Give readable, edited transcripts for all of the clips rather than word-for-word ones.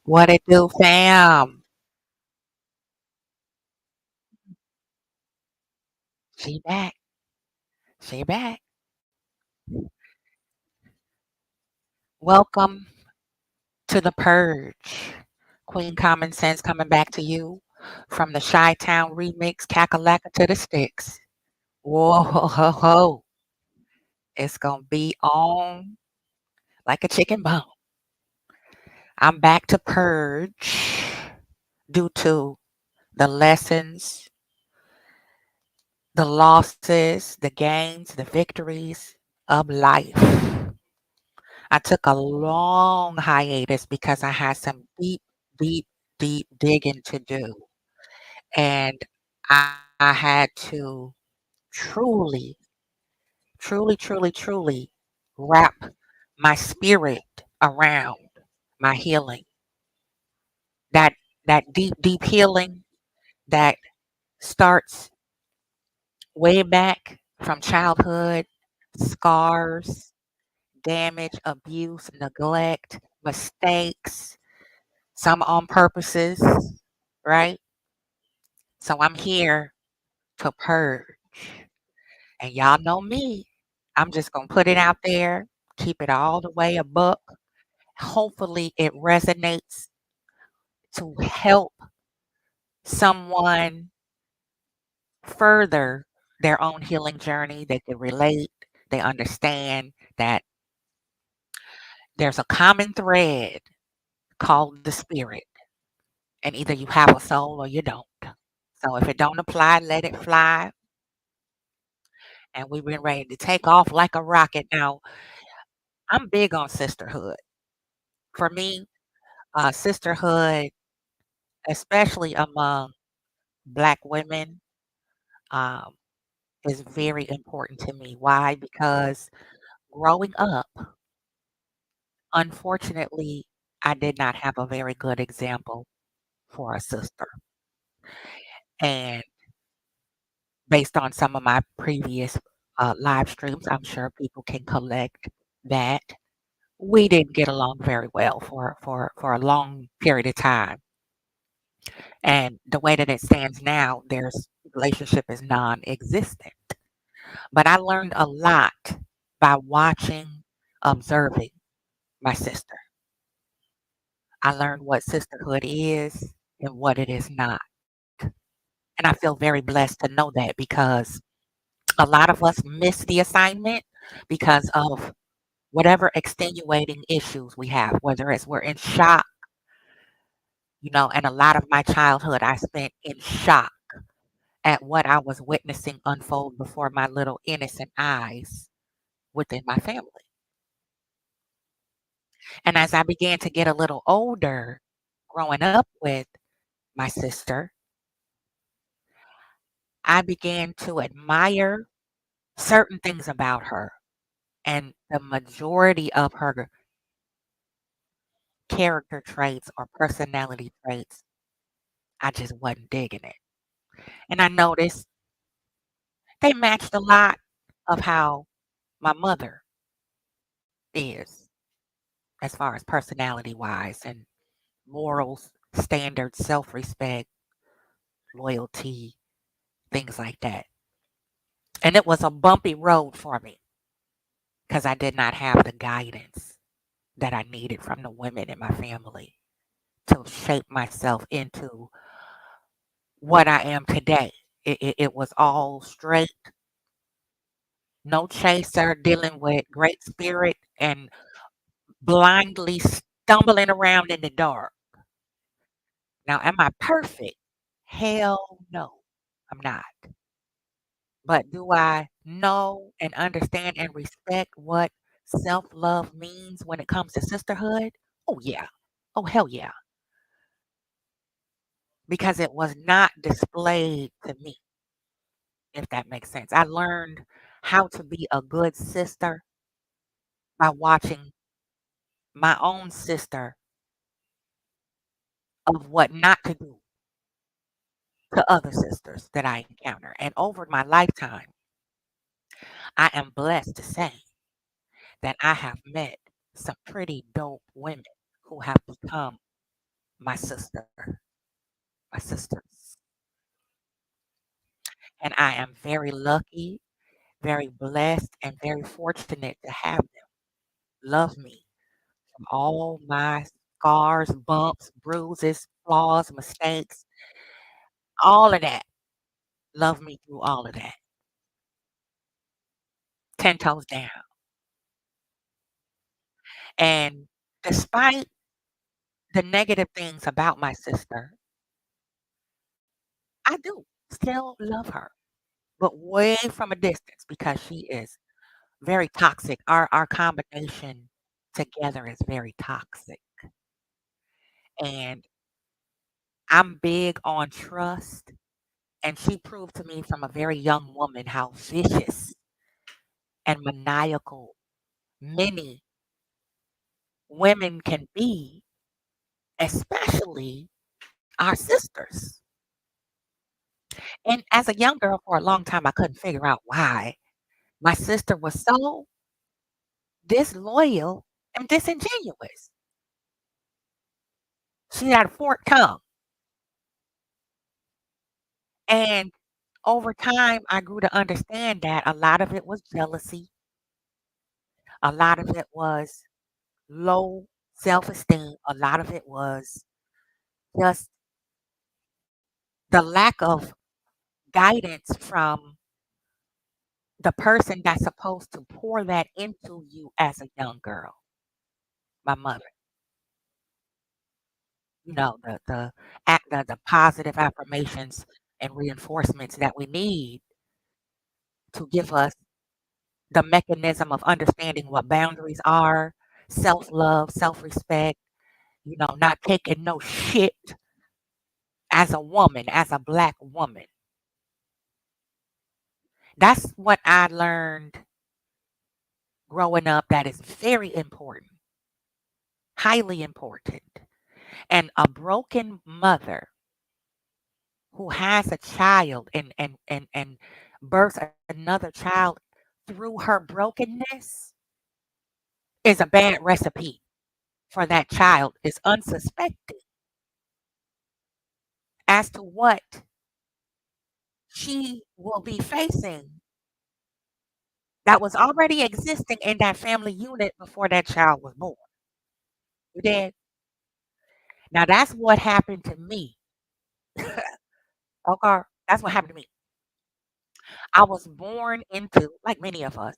What it do, fam? She back. She back. Welcome to the Purge. Queen Common Sense coming back to you from the Chi-Town remix, Kakalaka to the Sticks. Whoa, ho, ho, ho. It's gonna be on like a chicken bone. I'm back to Purge due to the lessons, the losses, the gains, the victories of life. I took a long hiatus because I had some deep, deep, deep digging to do. And I had to truly, truly, truly, truly wrap my spirit around my healing. That that deep, deep healing that starts way back from childhood, scars, damage, abuse, neglect, mistakes, some on purposes, right? So I'm here to purge. And y'all know me. I'm just going to put it out there, keep it all the way a buck. Hopefully, it resonates to help someone further their own healing journey. They can relate, they understand that there's a common thread called the spirit. And either you have a soul or you don't. So if it don't apply, let it fly. And we've been ready to take off like a rocket. Now, I'm big on sisterhood. For me, sisterhood, especially among Black women, um, is very important to me. Why? Because growing up, unfortunately, I did not have a very good example for a sister. And based on some of my previous live streams, I'm sure people can collect that. We didn't get along very well for a long period of time. And the way that it stands now, their relationship is non-existent. But I learned a lot by watching, observing my sister. I learned what sisterhood is and what it is not. And I feel very blessed to know that because a lot of us miss the assignment because of whatever extenuating issues we have, whether it's we're in shock, and a lot of my childhood I spent in shock at what I was witnessing unfold before my little innocent eyes within my family. And as I began to get a little older, growing up with my sister, I began to admire certain things about her. And the majority of her character traits or personality traits, I just wasn't digging it. And I noticed they matched a lot of how my mother is, as far as personality wise and morals, standards, self respect, loyalty, things like that. And it was a bumpy road for me because I did not have the guidance that I needed from the women in my family to shape myself into what I am today. It was all straight, no chaser, dealing with great spirit and blindly stumbling around in the dark. Now, am I perfect? Hell no, I'm not. But do I know and understand and respect what self love means when it comes to sisterhood? Oh, yeah. Oh, hell yeah. Because it was not displayed to me, if that makes sense. I learned how to be a good sister by watching my own sister of what not to do to other sisters that I encounter. And over my lifetime, I am blessed to say that I have met some pretty dope women who have become my sister, my sisters. And I am very lucky, very blessed, and very fortunate to have them love me from all my scars, bumps, bruises, flaws, mistakes, all of that. Love me through all of that. 10 toes down. And despite the negative things about my sister, I do still love her, but way from a distance because she is very toxic. Our combination together is very toxic. And I'm big on trust. And she proved to me from a very young woman how vicious and maniacal many women can be, especially our sisters. And as a young girl for a long time, I couldn't figure out why my sister was so disloyal and disingenuous. She had a forked tongue. And over time, I grew to understand that a lot of it was jealousy, a lot of it was low self esteem, a lot of it was just the lack of guidance from the person that's supposed to pour that into you as a young girl, my mother. You know, the positive affirmations and reinforcements that we need to give us the mechanism of understanding what boundaries are, self-love, self-respect, not taking no shit as a woman, as a black woman. That's what I learned growing up that is very important, highly important. And a broken mother who has a child and births another child through her brokenness is a bad recipe for that child, is unsuspecting as to what she will be facing that was already existing in that family unit before that child was born. You did? Now that's what happened to me. Okay? That's what happened to me. I was born into, like many of us,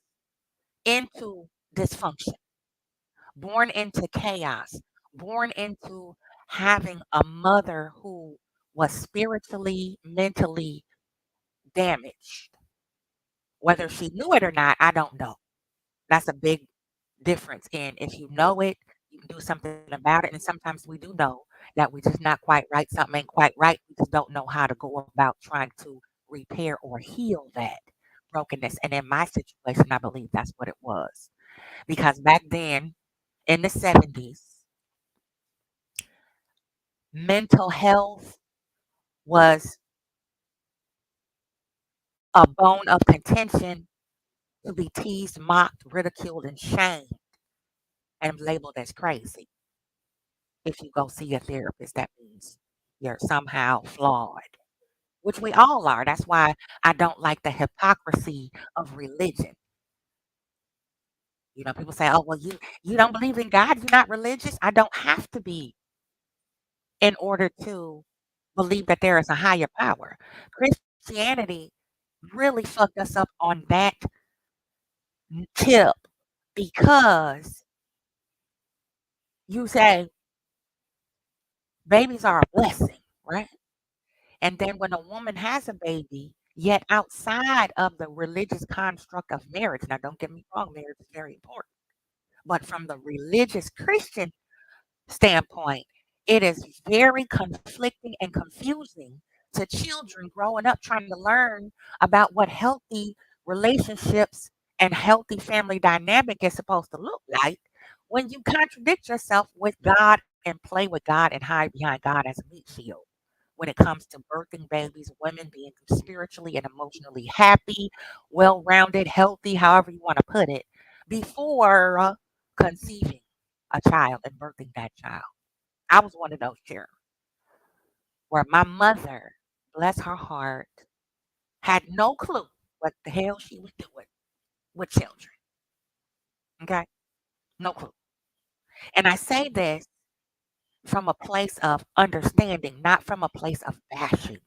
into dysfunction, born into chaos, born into having a mother who was spiritually, mentally damaged. Whether she knew it or not, I don't know. That's a big difference in if you know it, you can do something about it. And sometimes we do know that we're just not quite right. Something ain't quite right. We just don't know how to go about trying to repair or heal that brokenness. And in my situation, I believe that's what it was. Because back then in the 70s, mental health was a bone of contention to be teased, mocked, ridiculed, and shamed and labeled as crazy. If you go see a therapist, that means you're somehow flawed, which we all are. That's why I don't like the hypocrisy of religion. People say, "Oh, well, you don't believe in God, you're not religious." I don't have to be in order to believe that there is a higher power. Christianity really fucked us up on that tip because you say babies are a blessing, right? And then when a woman has a baby, yet outside of the religious construct of marriage, now don't get me wrong, marriage is very important. But from the religious Christian standpoint, it is very conflicting and confusing to children growing up trying to learn about what healthy relationships and healthy family dynamic is supposed to look like when you contradict yourself with God and play with God and hide behind God as a meat shield. When it comes to birthing babies, women being spiritually and emotionally happy, well rounded, healthy, however you want to put it, before conceiving a child and birthing that child. I was one of those children where my mother, bless her heart, had no clue what the hell she was doing with children. Okay? No clue. And I say this from a place of understanding, not from a place of bashing.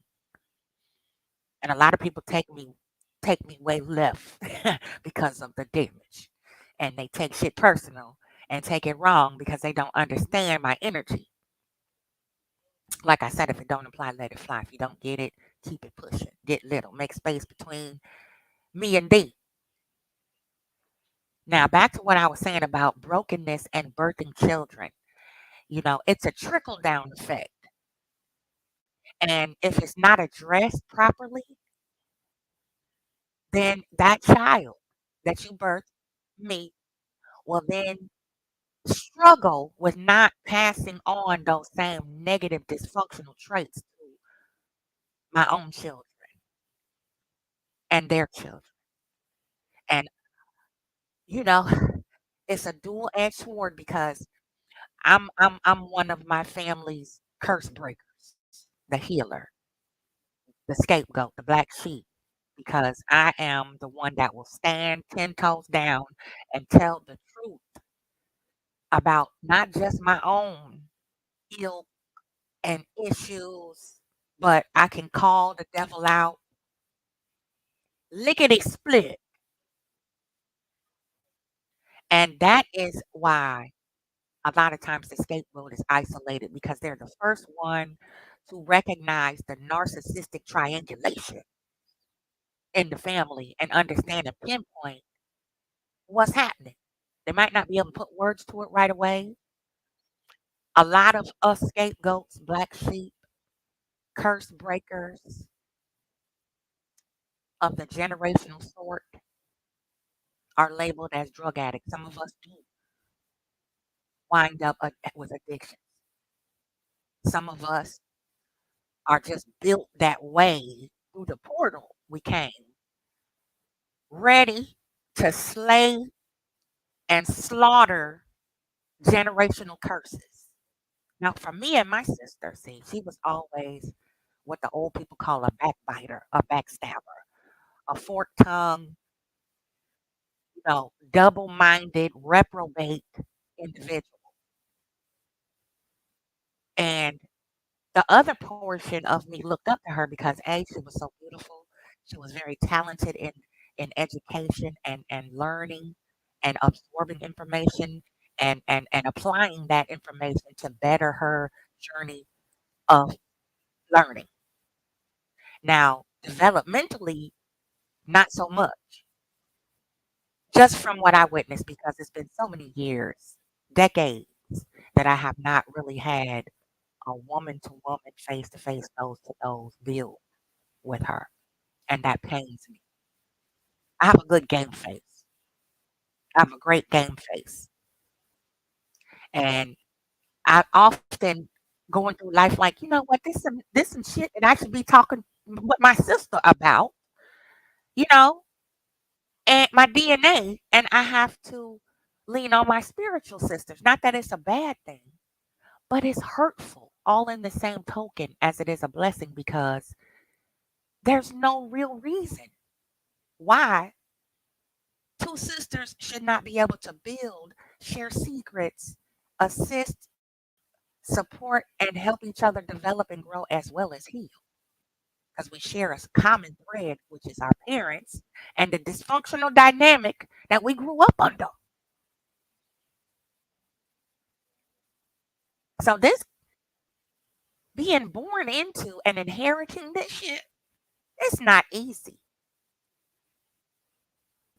And a lot of people take me way left because of the damage. And they take shit personal and take it wrong because they don't understand my energy. Like I said, if it don't apply, let it fly. If you don't get it, keep it pushing. Get little. Make space between me and thee. Now back to what I was saying about brokenness and birthing children. It's a trickle down effect. And if it's not addressed properly, then that child that you birthed, me, will then struggle with not passing on those same negative dysfunctional traits to my own children and their children. And you know, it's a dual-edged sword because I'm one of my family's curse breakers, the healer, the scapegoat, the black sheep, because I am the one that will stand 10 toes down and tell the truth about not just my own ill and issues, but I can call the devil out lickety split. And that is why a lot of times the scapegoat is isolated because they're the first one to recognize the narcissistic triangulation in the family and understand and pinpoint what's happening. They might not be able to put words to it right away. A lot of us scapegoats, black sheep, curse breakers of the generational sort are labeled as drug addicts. Some of us do wind up with addiction. Some of us are just built that way through the portal we came, ready to slay and slaughter generational curses. Now, for me and my sister, see, she was always what the old people call a backbiter, a backstabber, a fork tongue, double minded, reprobate individual. And the other portion of me looked up to her because A, she was so beautiful. She was very talented in education and learning and absorbing information and applying that information to better her journey of learning. Now, developmentally, not so much, just from what I witnessed, because it's been so many years, decades, that I have not really had a woman to woman, face to face, nose to nose build with her. And that pains me. I have a good game face. I have a great game face. And I often going through life like, you know what, this some shit that I should be talking with my sister about, you know, and my DNA, and I have to lean on my spiritual sisters. Not that it's a bad thing, but it's hurtful, all in the same token as it is a blessing because there's no real reason why two sisters should not be able to build, share secrets, assist, support, and help each other develop and grow as well as heal. Because we share a common thread, which is our parents and the dysfunctional dynamic that we grew up under. So this being born into and inheriting this shit, it's not easy.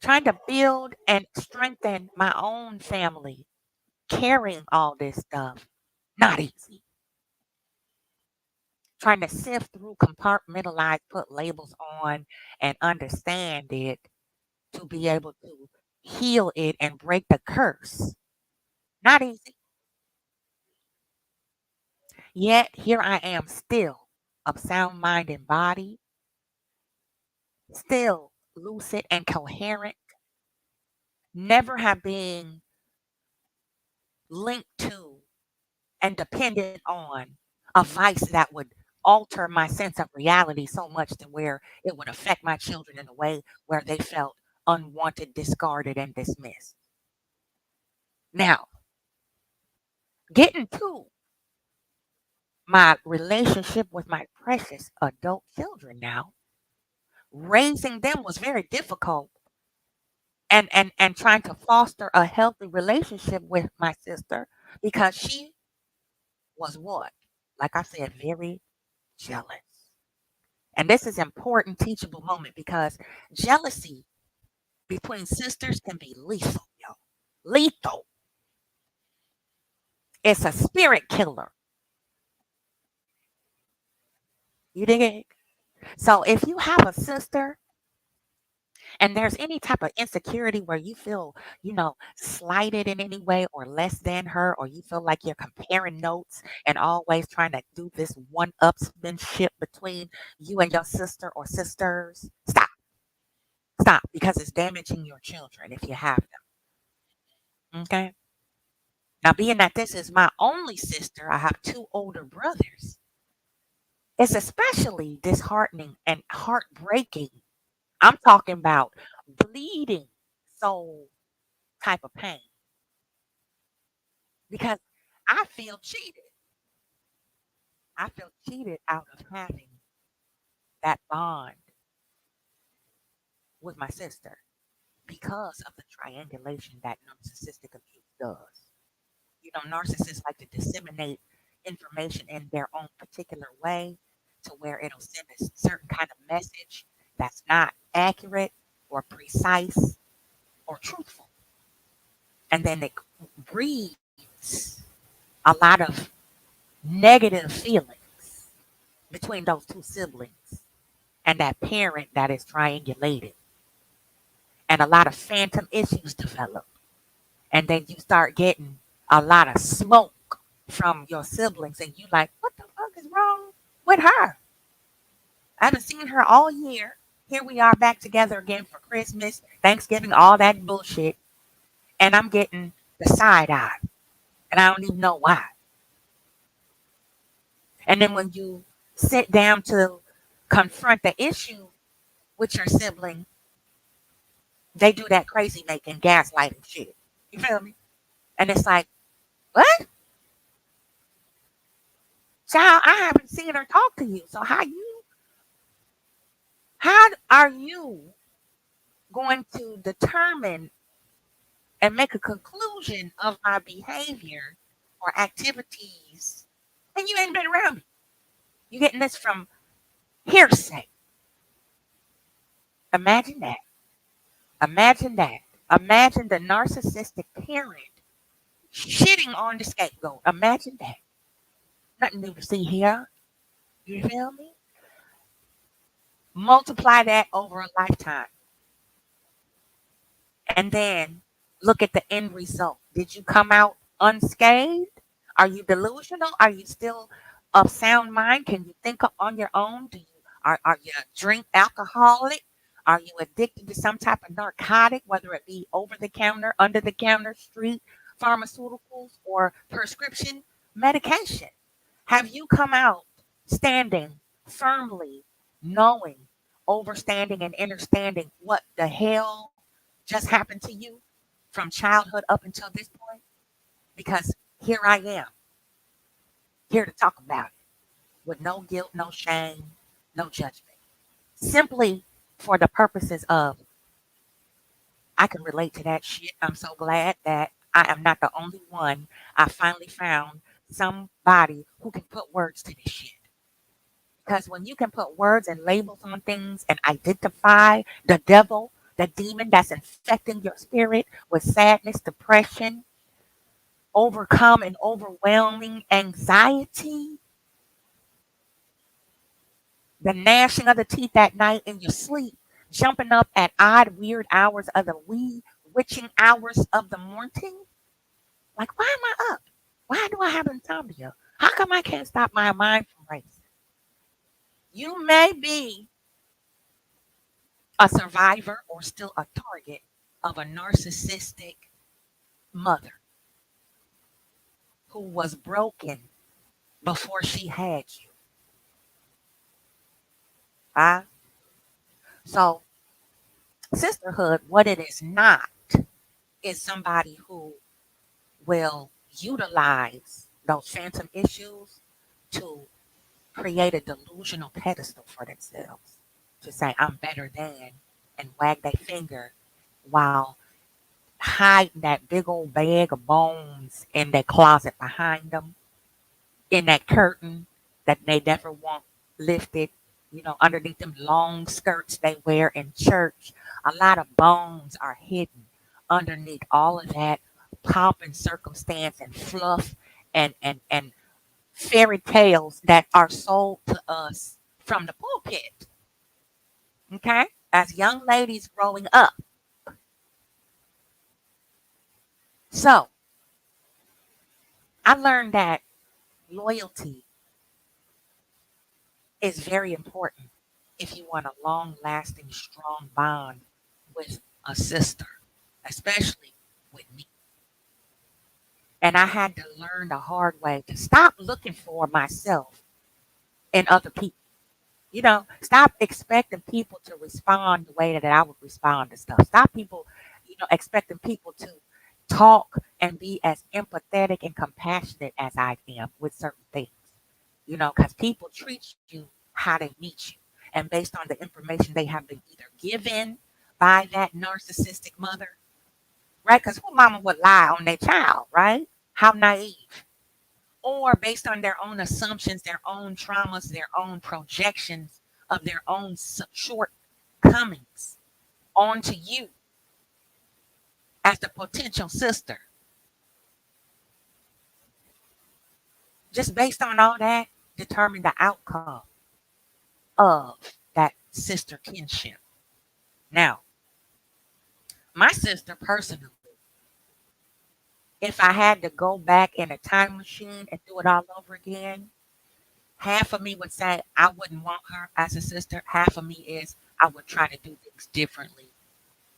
Trying to build and strengthen my own family, carrying all this stuff, not easy. Trying to sift through, compartmentalize, put labels on, and understand it to be able to heal it and break the curse. Not easy. Yet here I am still of sound mind and body, still lucid and coherent, never have been linked to and dependent on a vice that would alter my sense of reality so much to where it would affect my children in a way where they felt unwanted, discarded, and dismissed. Now, getting to my relationship with my precious adult children now, raising them was very difficult, and trying to foster a healthy relationship with my sister because she was what? Like I said, very jealous. And this is important teachable moment because jealousy between sisters can be lethal, yo. Lethal. It's a spirit killer. You dig it? So if you have a sister and there's any type of insecurity where you feel, slighted in any way or less than her, or you feel like you're comparing notes and always trying to do this one upsmanship between you and your sister or sisters, stop. Stop, because it's damaging your children if you have them. Okay. Now, being that this is my only sister, I have two older brothers. It's especially disheartening and heartbreaking. I'm talking about bleeding soul type of pain because I feel cheated. I feel cheated out of having that bond with my sister because of the triangulation that narcissistic abuse does. Narcissists like to disseminate information in their own particular way to where it'll send a certain kind of message that's not accurate or precise or truthful. And then it breeds a lot of negative feelings between those two siblings and that parent that is triangulated. And a lot of phantom issues develop. And then you start getting a lot of smoke from your siblings, and you like, what the fuck is wrong with her? I haven't seen her all year. Here we are back together again for Christmas, Thanksgiving, all that bullshit. And I'm getting the side eye. And I don't even know why. And then when you sit down to confront the issue with your sibling, they do that crazy making gaslighting shit. You feel me? And it's like, what? Child, I haven't seen her talk to you. So how are you going to determine and make a conclusion of my behavior or activities and you ain't been around me? You're getting this from hearsay. Imagine that. Imagine that. Imagine the narcissistic parent shitting on the scapegoat. Imagine that. Nothing new to see here. You feel me? Multiply that over a lifetime. And then look at the end result. Did you come out unscathed? Are you delusional? Are you still of sound mind? Can you think on your own? Are you a drink alcoholic? Are you addicted to some type of narcotic, whether it be over the counter, under the counter, street pharmaceuticals, or prescription medication? Have you come out standing firmly, knowing, overstanding, and understanding what the hell just happened to you from childhood up until this point? Because here I am, here to talk about it with no guilt, no shame, no judgment. Simply for the purposes of I can relate to that shit. I'm so glad that I am not the only one. I finally found somebody who can put words to this shit. Because when you can put words and labels on things and identify the devil, the demon that's infecting your spirit with sadness, depression, overcome and overwhelming anxiety, the gnashing of the teeth at night in your sleep, jumping up at odd, weird hours of the wee witching hours of the morning. Like, why am I up? Why do I have insomnia? How come I can't stop my mind from racing? You may be a survivor or still a target of a narcissistic mother who was broken before she had you. Huh? So, sisterhood, what it is not, is somebody who will utilize those phantom issues to create a delusional pedestal for themselves. To say, I'm better than, and wag their finger while hiding that big old bag of bones in their closet behind them, in that curtain that they never want lifted, underneath them long skirts they wear in church. A lot of bones are hidden underneath all of that pomp and circumstance and fluff and fairy tales that are sold to us from the pulpit. Okay? As young ladies growing up. So I learned that loyalty is very important if you want a long lasting, strong bond with a sister, especially with me. And I had to learn the hard way to stop looking for myself in other people. Stop expecting people to respond the way that I would respond to stuff. Stop people, expecting people to talk and be as empathetic and compassionate as I am with certain things. Because people treat you how they meet you. And based on the information they have been either given by that narcissistic mother, right? Because who mama would lie on their child, right? How naive. Or based on their own assumptions, their own traumas, their own projections of their own shortcomings onto you as the potential sister. Just based on all that, determine the outcome of that sister kinship. Now, my sister personally, if I had to go back in a time machine and do it all over again, half of me would say I wouldn't want her as a sister. Half of me is I would try to do things differently,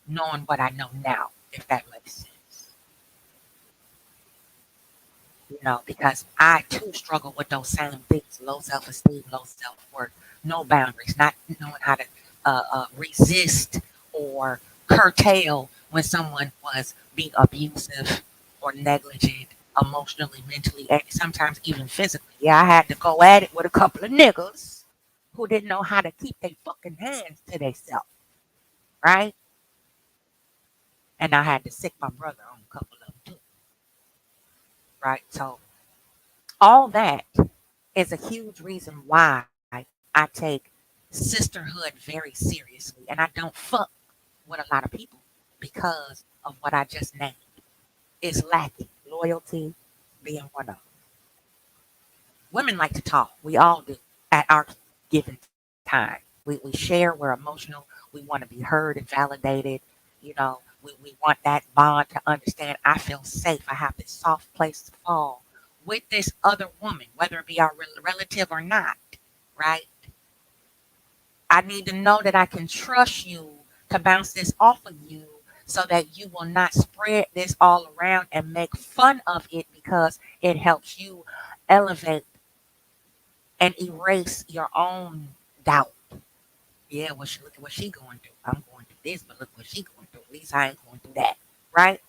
knowing what I know now, if that makes sense. Because I too struggle with those same things: low self esteem, low self worth, no boundaries, not knowing how to resist or curtail when someone was being abusive or negligent emotionally, mentally, and sometimes even physically. Yeah, I had to go at it with a couple of niggas who didn't know how to keep their fucking hands to themselves, right? And I had to sick my brother on a couple of them too, right? So all that is a huge reason why I take sisterhood very seriously. And I don't fuck with a lot of people because of what I just named. Is lacking. Loyalty being one of them. Women like to talk. We all do at our given time. We share, we're emotional, we want to be heard and validated. We want that bond to understand I feel safe. I have this soft place to fall with this other woman, whether it be our relative or not, right? I need to know that I can trust you to bounce this off of you so that you will not spread this all around and make fun of it because it helps you elevate and erase your own doubt. Yeah, look at what she going through. I'm going through this, but look what she going through. At least I ain't going through that. Right?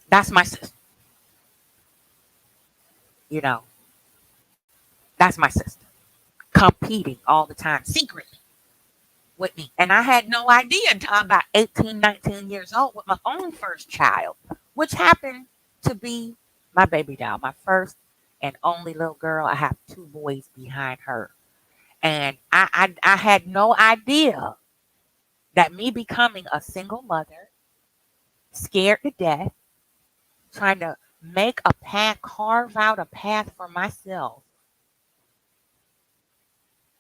That's my sister. You know, that's my sister. Competing all the time, secretly with me. And I had no idea until I'm about 18, 19 years old with my own first child, which happened to be my baby doll, my first and only little girl. I have two boys behind her. And I had no idea that me becoming a single mother, scared to death, trying to make a path, carve out a path for myself,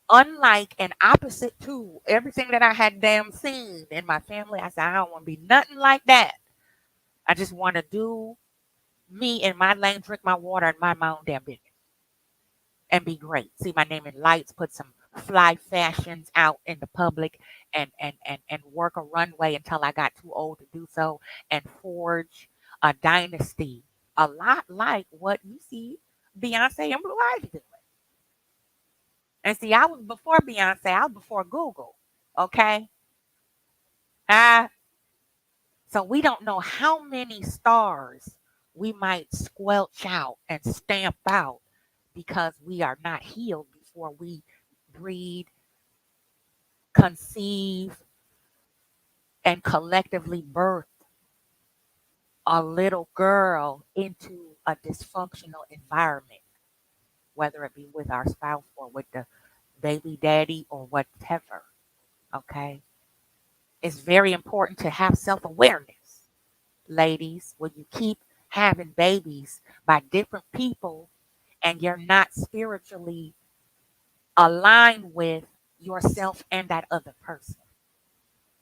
unlike and opposite to everything that I had damn seen in my family. I said, I don't want to be nothing like that. I just want to do me in my lane, drink my water, and mind my own damn business and be great. See my name in lights, put some fly fashions out in the public and work a runway until I got too old to do so and forge a dynasty a lot like what you see Beyonce and Blue Ivy doing. And see, I was before Beyonce, I was before Google. Okay. Ah, so we don't know how many stars we might squelch out and stamp out because we are not healed before we breed, conceive, and collectively birth a little girl into a dysfunctional environment, whether it be with our spouse or with the baby daddy or whatever. Okay. It's very important to have self awareness, ladies, when you keep having babies by different people and you're not spiritually aligned with yourself and that other person.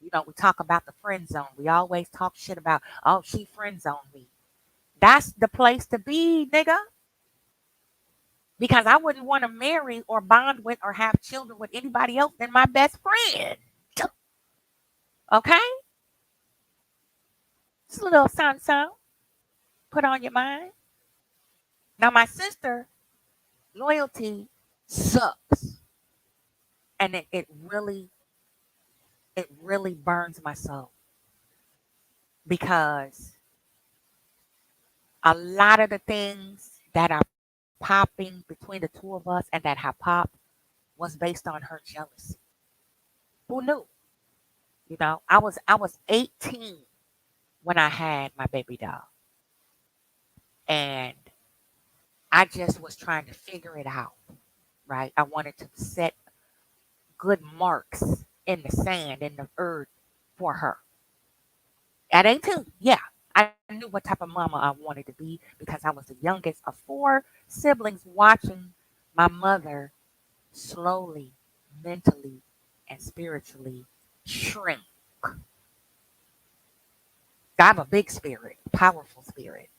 We talk about the friend zone. We always talk shit about, oh, she friend zoned me. That's the place to be, nigga. Because I wouldn't want to marry or bond with or have children with anybody else than my best friend. Okay? Just a little something, put on your mind. Now, my sister, loyalty sucks. And it really burns my soul because a lot of the things that are popping between the two of us and that have popped was based on her jealousy. Who knew? I was 18 when I had my baby doll, and I just was trying to figure it out. Right? I wanted to set good marks in the sand, in the earth for her. At 18, yeah, I knew what type of mama I wanted to be because I was the youngest of four siblings watching my mother slowly, mentally, and spiritually shrink. I have a big spirit, powerful spirit.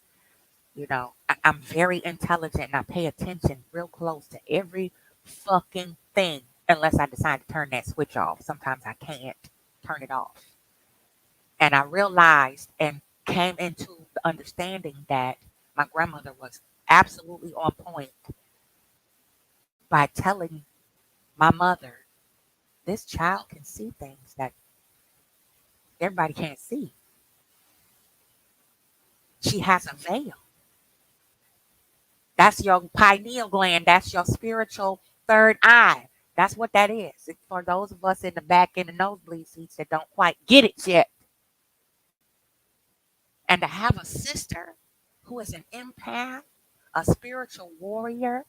I'm very intelligent and I pay attention real close to every fucking thing unless I decide to turn that switch off. Sometimes I can't turn it off. And I realized and came into the understanding that my grandmother was absolutely on point by telling my mother, this child can see things that everybody can't see. She has a veil. That's your pineal gland. That's your spiritual third eye. That's what that is. It's for those of us in the back in the nosebleed seats that don't quite get it yet. And to have a sister who is an empath, a spiritual warrior,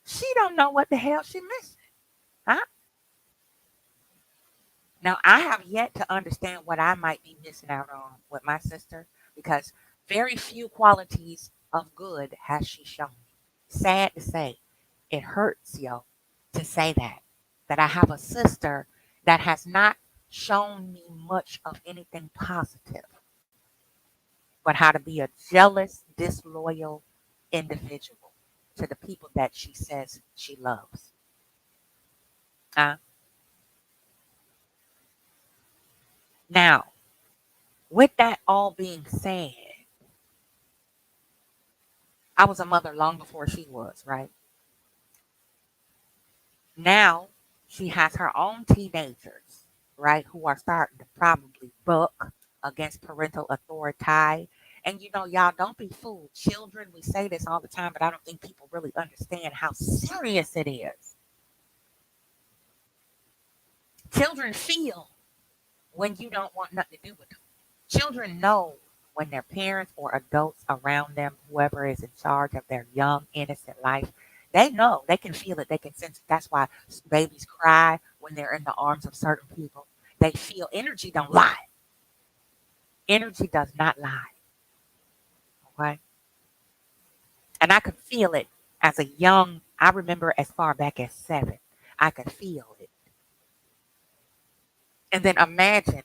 she don't know what the hell she missing. Huh? Now I have yet to understand what I might be missing out on with my sister because very few qualities of good has she shown me. Sad to say, it hurts, yo, to say that I have a sister that has not shown me much of anything positive, but how to be a jealous, disloyal individual to the people that she says she loves. Uh, Now, with that all being said, I was a mother long before she was, right? Now she has her own teenagers, right, who are starting to probably buck against parental authority. And y'all don't be fooled. Children, we say this all the time, but I don't think people really understand how serious it is. Children feel when you don't want nothing to do with them. Children know when their parents or adults around them, whoever is in charge of their young, innocent life, they know, they can feel it, they can sense it. That's why babies cry when they're in the arms of certain people. They feel energy don't lie. Energy does not lie. Okay. And I could feel it as a young, I remember as far back as 7. I could feel it. And then imagine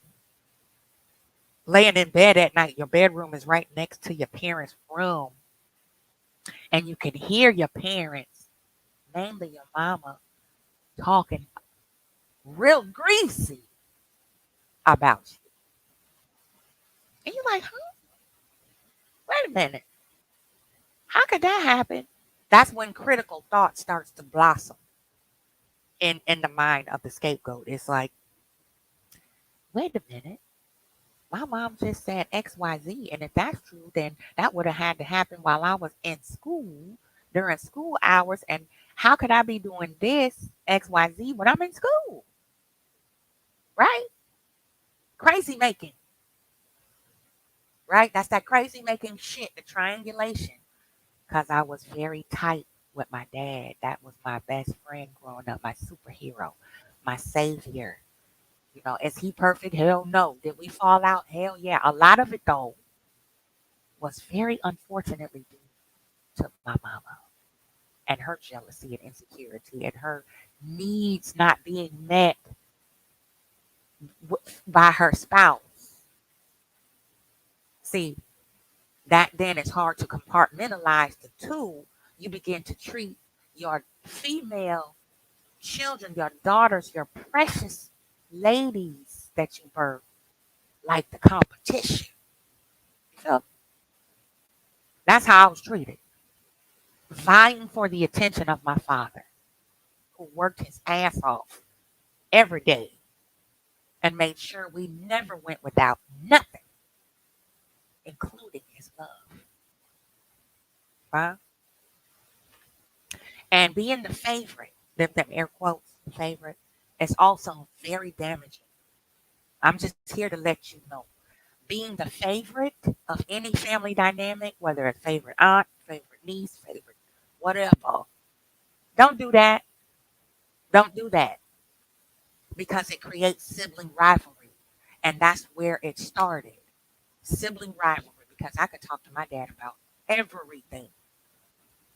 laying in bed at night, your bedroom is right next to your parents' room, and you can hear your parents, namely your mama, talking real greasy about you. And you're like, huh? Wait a minute. How could that happen? That's when critical thought starts to blossom in the mind of the scapegoat. It's like, wait a minute. My mom just said XYZ. And if that's true, then that would have had to happen while I was in school during school hours. And how could I be doing this XYZ when I'm in school? Right? Crazy making. Right? That's that crazy making shit, the triangulation. Because I was very tight with my dad. That was my best friend growing up, my superhero, my savior. You know, is he perfect? Hell no. Did we fall out? Hell yeah. A lot of it, though, was very unfortunately due to my mama and her jealousy and insecurity and her needs not being met by her spouse. See, that then is hard to compartmentalize the two. You begin to treat your female children, your daughters, your precious ladies that you birth like the competition. So that's how I was treated, vying for the attention of my father, who worked his ass off every day and made sure we never went without nothing, including his love. Right? And being the favorite, them air quotes, the favorite, is also very damaging. I'm just here to let you know. Being the favorite of any family dynamic, whether it's favorite aunt, favorite niece, favorite whatever, don't do that. Don't do that because it creates sibling rivalry. And that's where it started. Sibling rivalry, because I could talk to my dad about everything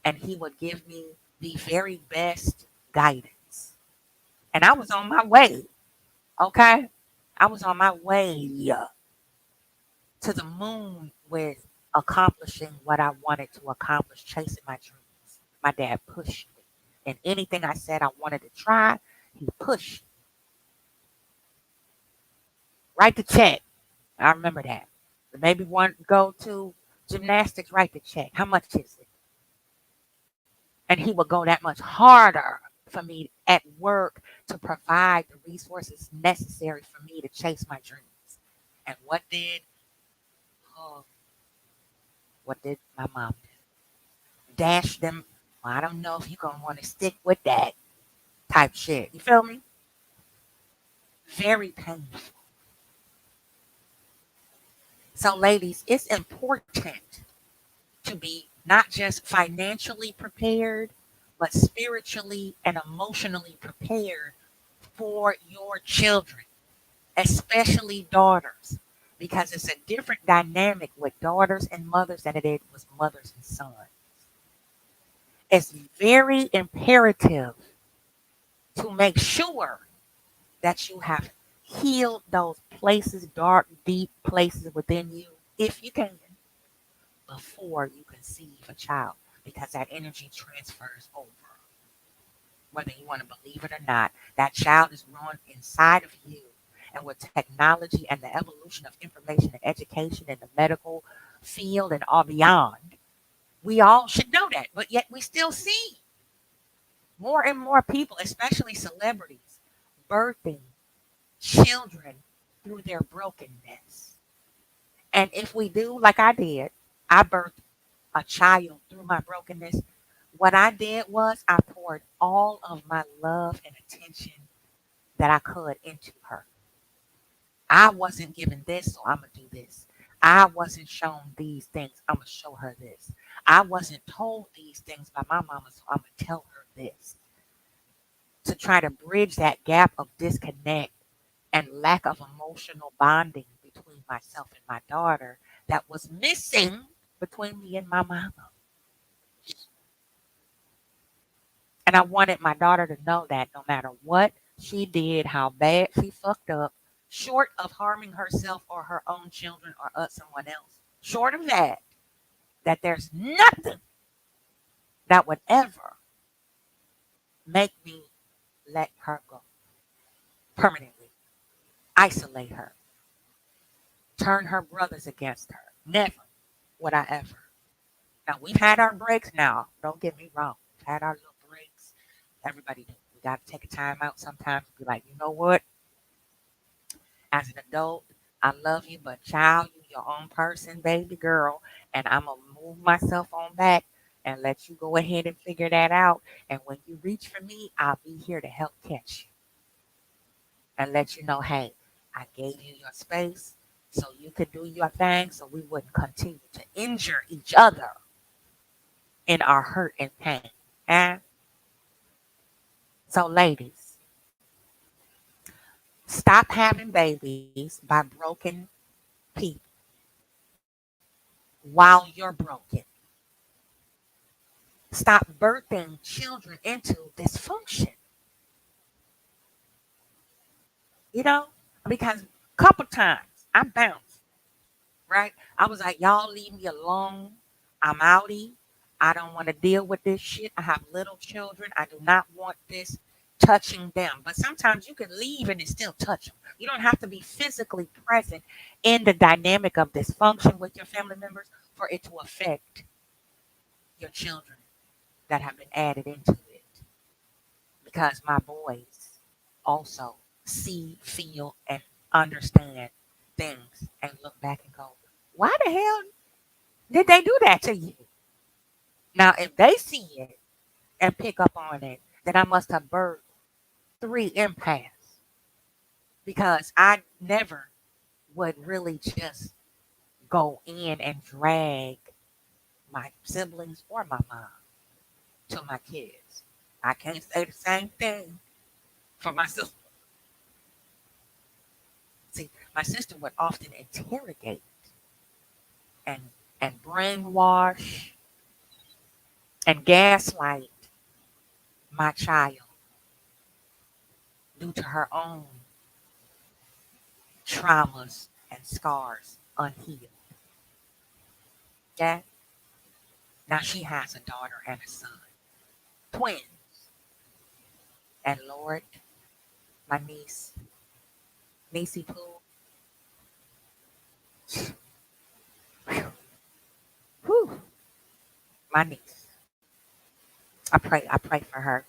and he would give me the very best guidance. And I was on my way, okay? I was on my way to the moon with accomplishing what I wanted to accomplish, chasing my dreams. My dad pushed me. And anything I said I wanted to try, he pushed. Write the check. I remember that. Maybe one go to gymnastics, write the check. How much is it? And he would go that much harder for me at work to provide the resources necessary for me to chase my dreams. And oh, what did my mom do? Dash them. Well, I don't know if you're gonna want to stick with that type shit. You feel me? Very painful. So, ladies, it's important to be not just financially prepared, but spiritually and emotionally prepared for your children, especially daughters, because it's a different dynamic with daughters and mothers than it is with mothers and sons. It's very imperative to make sure that you have healed those places, dark, deep places within you, if you can, before you conceive a child, because that energy transfers over. Whether you want to believe it or not, that child is growing inside of you. And with technology and the evolution of information and education in the medical field and all beyond, we all should know that. But yet we still see more and more people, especially celebrities, birthing children through their brokenness. And if we do, like I did, I birthed a child through my brokenness. What I did was I poured all of my love and attention that I could into her. I wasn't given this, so I'm going to do this. I wasn't shown these things. I'm going to show her this. I wasn't told these things by my mama, so I'm going to tell her this. To try to bridge that gap of disconnect and lack of emotional bonding between myself and my daughter that was missing between me and my mama. And I wanted my daughter to know that no matter what she did, how bad she fucked up, short of harming herself or her own children or someone else, short of that, that there's nothing that would ever make me let her go permanently, isolate her, turn her brothers against her. Never. would I ever. Now we've had our breaks now. Don't get me wrong. We've had our little breaks. Everybody do. We gotta take a time out sometimes and be like, you know what? As an adult, I love you, but child, you your own person, baby girl, and I'm gonna move myself on back and let you go ahead and figure that out. And when you reach for me, I'll be here to help catch you and let you know, hey, I gave you your space so you could do your thing so we wouldn't continue to injure each other in our hurt and pain. And so, ladies, stop having babies by broken people while you're broken. Stop birthing children into dysfunction, you know? Because a couple times I bounced, right? I was like, y'all leave me alone. I'm outie. I don't want to deal with this shit. I have little children. I do not want this touching them. But sometimes you can leave and it still touch them. You don't have to be physically present in the dynamic of dysfunction with your family members for it to affect your children that have been added into it. Because my boys also see, feel, and understand things and look back and go, why the hell did they do that to you? Now, if they see it and pick up on it, then I must have birthed three empaths because I never would really just go in and drag my siblings or my mom to my kids. I can't say the same thing for my sister. See, my sister would often interrogate and brainwash and gaslight my child due to her own traumas and scars unhealed. Yeah. Now she has a daughter and a son, twins. And Lord, my niece, Niecey Pooh, whew, my niece. I pray for her.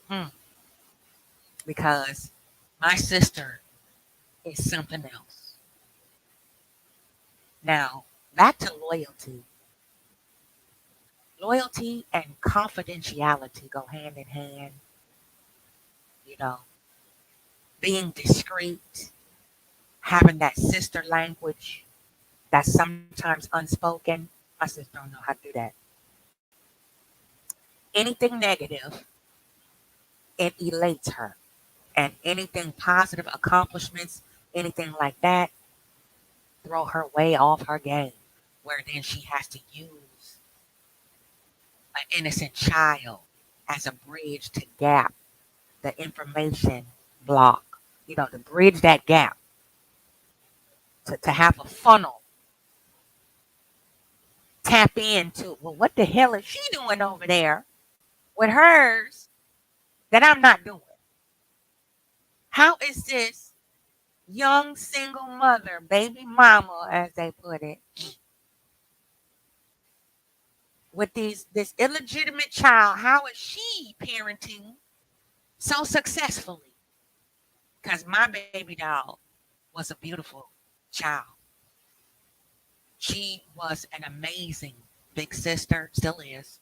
Hmm, because my sister is something else. Now, back to loyalty. Loyalty and confidentiality go hand in hand, you know, being discreet, having that sister language that's sometimes unspoken. My sister don't know how to do that. Anything negative, it elates her. And anything positive accomplishments, anything like that, throw her way off her game. Where then she has to use an innocent child as a bridge to gap the information block, to bridge that gap, to have a funnel, tap into, well, what the hell is she doing over there with hers that I'm not doing? How is this young single mother, baby mama, as they put it, with this illegitimate child, how is she parenting so successfully? Because my baby doll was a beautiful child. She was an amazing big sister, still is.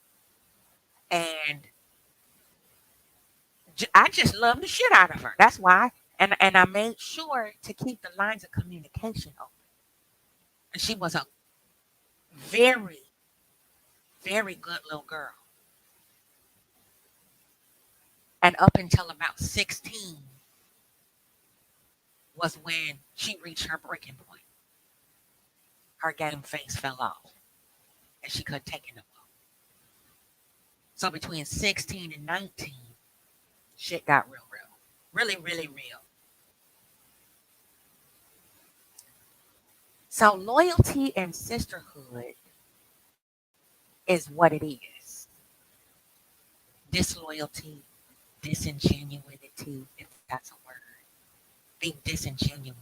And I just love the shit out of her. That's why. And I made sure to keep the lines of communication open. And she was a very, very good little girl. And up until about 16 was when she reached her breaking point. Her game face fell off and she couldn't take it no more. So between 16 and 19, shit got real, real. Really, really real. So loyalty and sisterhood is what it is. Disloyalty, disingenuity, if that's a word. Being disingenuous.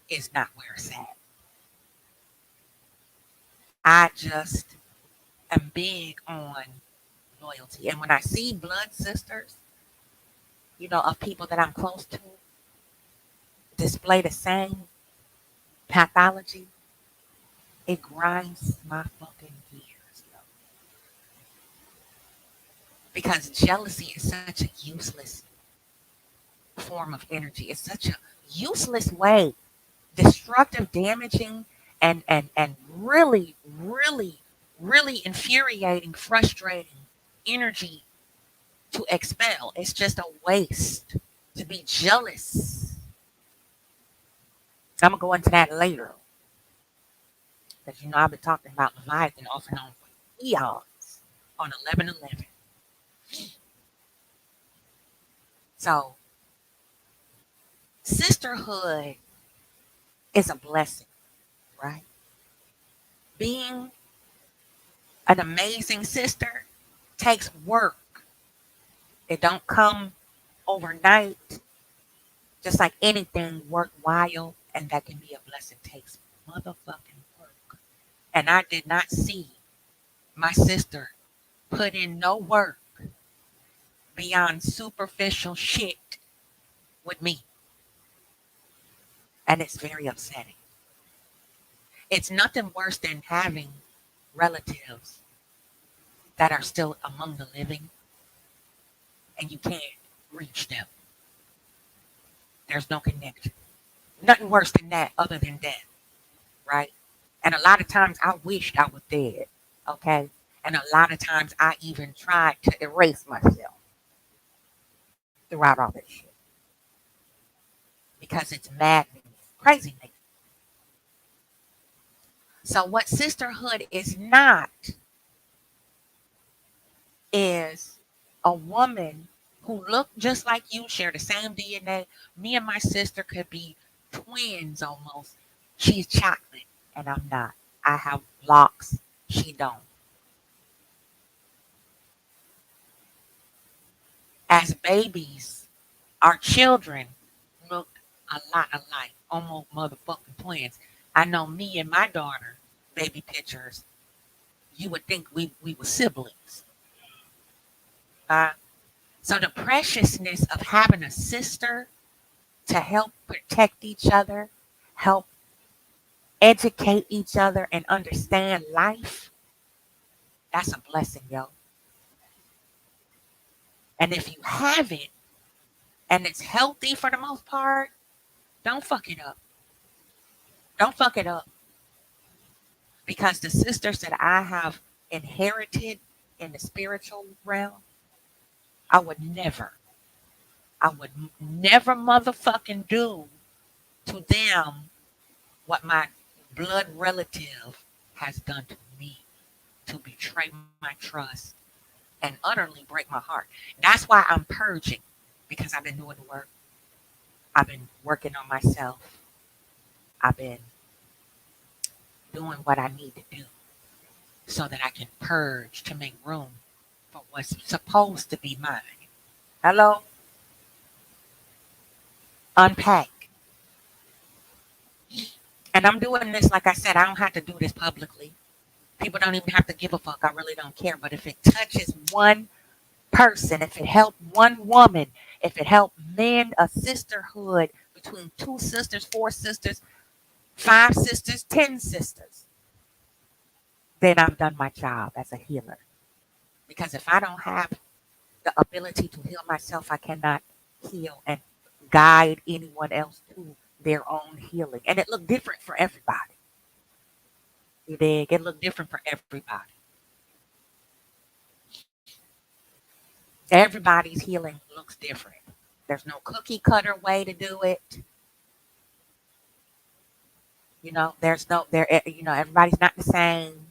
is not where it's at. I just am big on loyalty. And when I see blood sisters, of people that I'm close to display the same pathology, it grinds my fucking gears, yo. Because jealousy is such a useless form of energy. It's such a useless way, destructive, damaging, and really, really, really infuriating, frustrating energy to expel. It's just a waste to be jealous. I'm gonna go into that later. Because I've been talking about Leviathan off and on for eons on 11/11. So sisterhood is a blessing, right? Being an amazing sister takes work. It don't come overnight. Just like anything worthwhile and that can be a blessing takes motherfucking work. And I did not see my sister put in no work beyond superficial shit with me. And it's very upsetting. It's nothing worse than having relatives that are still among the living and you can't reach them. There's no connection. Nothing worse than that other than death, right? And a lot of times I wished I was dead, okay? And a lot of times I even tried to erase myself throughout all this shit because it's maddening, craziness. So, what sisterhood is not is a woman who look just like you, share the same DNA. Me and my sister could be twins almost. She's chocolate and I'm not. I have locks, she don't. As babies, our children look a lot alike, almost motherfucking twins. I know me and my daughter, baby pictures, you would think we were siblings. Uh, so the preciousness of having a sister to help protect each other, help educate each other, and understand life, that's a blessing, yo. And if you have it and it's healthy for the most part, don't fuck it up. Don't fuck it up. Because the sisters that I have inherited in the spiritual realm, I would never motherfucking do to them what my blood relative has done to me to betray my trust and utterly break my heart. That's why I'm purging because I've been doing the work. I've been working on myself. I've been doing what I need to do so that I can purge to make room for what's supposed to be mine. Hello? Unpack. And I'm doing this, like I said, I don't have to do this publicly. People don't even have to give a fuck. I really don't care. But if it touches one person, if it helped one woman, if it helped mend a sisterhood between two sisters, four sisters, five sisters, 10 sisters, then I've done my job as a healer. Because if I don't have the ability to heal myself, I cannot heal and guide anyone else to their own healing. And it looked different for everybody. You dig? It looked different for everybody. Everybody's healing looks different. There's no cookie cutter way to do it. There's no there. Everybody's not the same.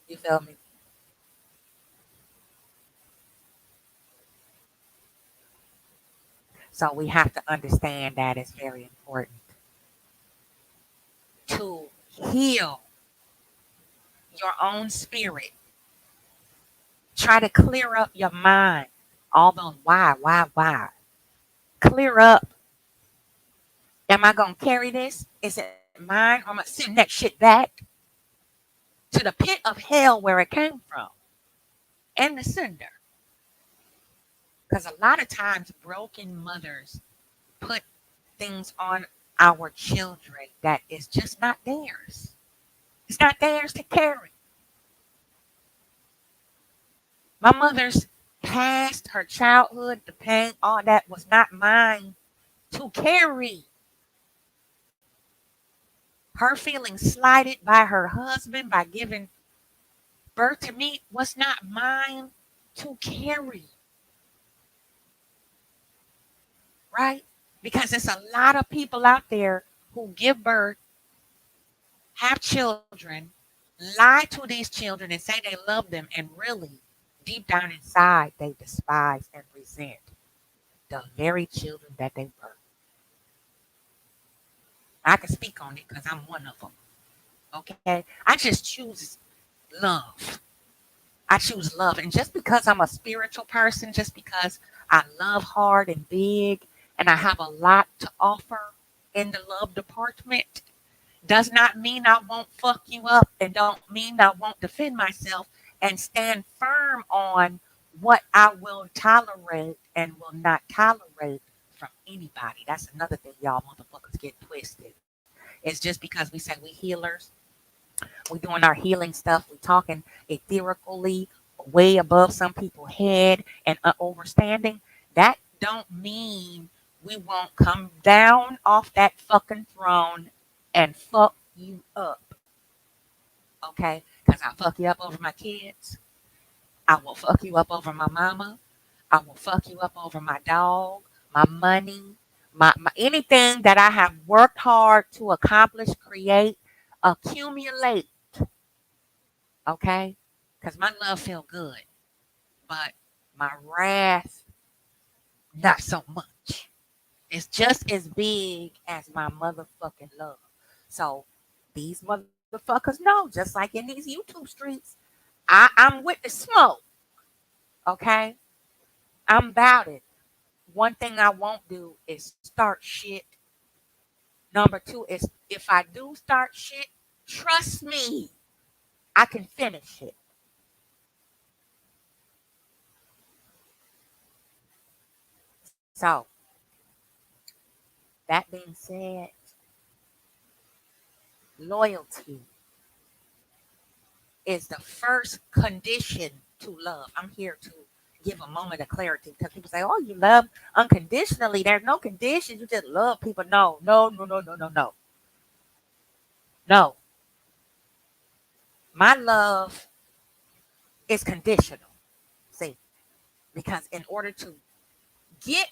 You feel me? So we have to understand that it's very important to heal your own spirit. Try to clear up your mind. All those why. clear up. Am I gonna carry this? Is it mine? Or am I sending that shit back to the pit of hell where it came from and the sender? Because a lot of times broken mothers put things on our children that is just not theirs. It's not theirs to carry. My mother's past, her childhood, the pain, all that was not mine to carry. Her feeling slighted by her husband by giving birth to me was not mine to carry, right? Because there's a lot of people out there who give birth, have children, lie to these children and say they love them, and really, deep down inside, they despise and resent the very children that they birth. I can speak on it because I'm one of them. Okay, I just choose love. I choose love. And just because I'm a spiritual person, just because I love hard and big and I have a lot to offer in the love department, does not mean I won't fuck you up and don't mean I won't defend myself and stand firm on what I will tolerate and will not tolerate from anybody. That's another thing y'all motherfuckers get twisted. It's just because we say we healers, we doing our healing stuff. We talking etherically, way above some people's head and overstanding. That don't mean we won't come down off that fucking throne and fuck you up. Okay? Because I'll fuck you up over my kids. I will fuck you up over my mama. I will fuck you up over my dog, my money, my anything that I have worked hard to accomplish, create, accumulate. Okay? Because my love feel good, but my wrath, not so much. It's just as big as my motherfucking love. So these motherfuckers know, just like in these YouTube streets, I'm with the smoke. Okay? I'm about it. One thing I won't do is start shit. Number two is if I do start shit, trust me, I can finish it. So that being said, loyalty is the first condition to love. I'm here to give a moment of clarity because people say, "Oh, you love unconditionally." There's no conditions. You just love people. No, no, no, no, no, no, no, no. My love is conditional. See, because in order to get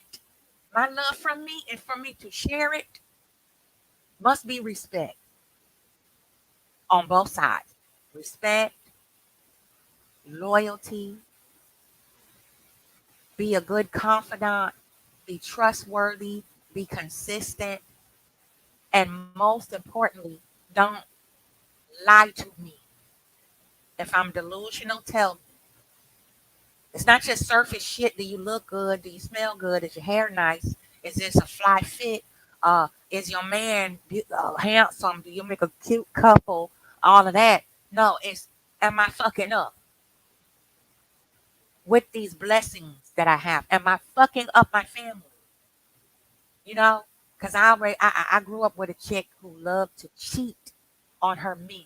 my love from me and for me to share it, must be respect on both sides. Respect, loyalty, be a good confidant, be trustworthy, be consistent, and most importantly, don't lie to me. If I'm delusional, tell me. It's not just surface shit. Do you look good? Do you smell good? Is your hair nice? Is this a fly fit? Is your man handsome? Do you make a cute couple? All of that. No, it's am I fucking up with these blessings that I have? Am I fucking up my family? You know, because I grew up with a chick who loved to cheat on her men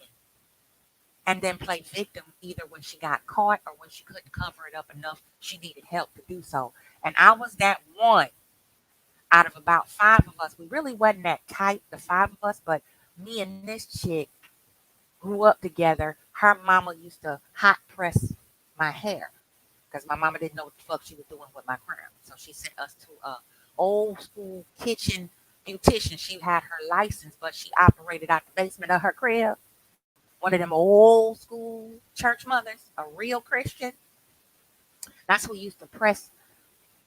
and then play victim either when she got caught or when she couldn't cover it up enough. She needed help to do so. And I was that one out of about five of us. We really wasn't that tight, the five of us, but me and this chick grew up together. Her mama used to hot press my hair because my mama didn't know what the fuck she was doing with my crown. So she sent us to a old school kitchen beautician. She had her license, but she operated out the basement of her crib. One of them old school church mothers, a real Christian. That's who used to press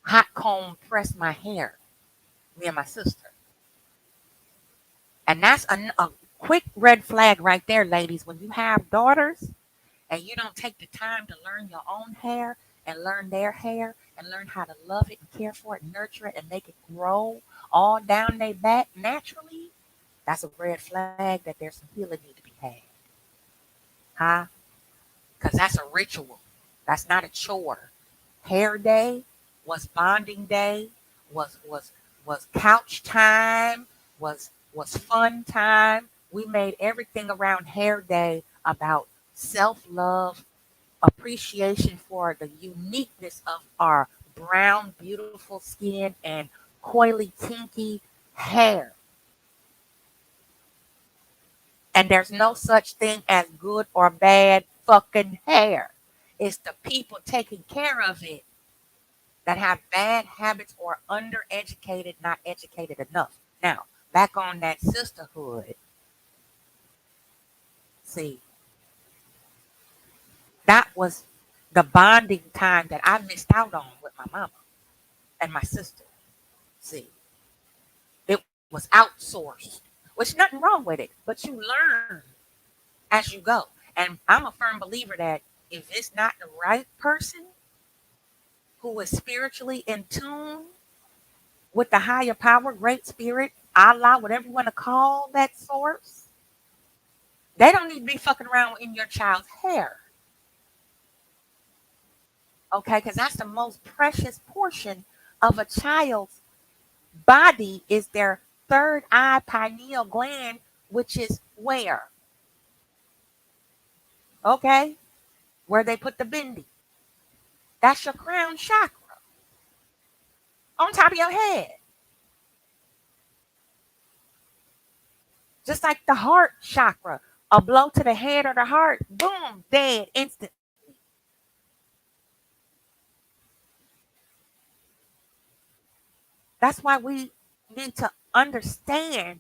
hot comb press my hair, me and my sister. And that's a quick red flag right there, ladies. When you have daughters and you don't take the time to learn your own hair, and learn their hair and learn how to love it and care for it and nurture it and make it grow all down their back naturally, that's a red flag that there's some healing need to be had. Huh? Because that's a ritual. That's not a chore. Hair day was bonding day, was was couch time, was fun time. We made everything around hair day about self-love, appreciation for the uniqueness of our brown, beautiful skin and coily, kinky hair. And there's no such thing as good or bad fucking hair. It's the people taking care of it that have bad habits or undereducated, not educated enough. Now, back on that sisterhood, see, that was the bonding time that I missed out on with my mama and my sister. See, it was outsourced, which nothing wrong with it, but you learn as you go. And I'm a firm believer that if it's not the right person who is spiritually in tune with the higher power, great spirit, Allah, whatever you want to call that source, they don't need to be fucking around in your child's hair. Okay, because that's the most precious portion of a child's body is their third eye pineal gland, which is where? Okay, where they put the bindi. That's your crown chakra on top of your head. Just like the heart chakra, a blow to the head or the heart, boom, dead instantly. That's why we need to understand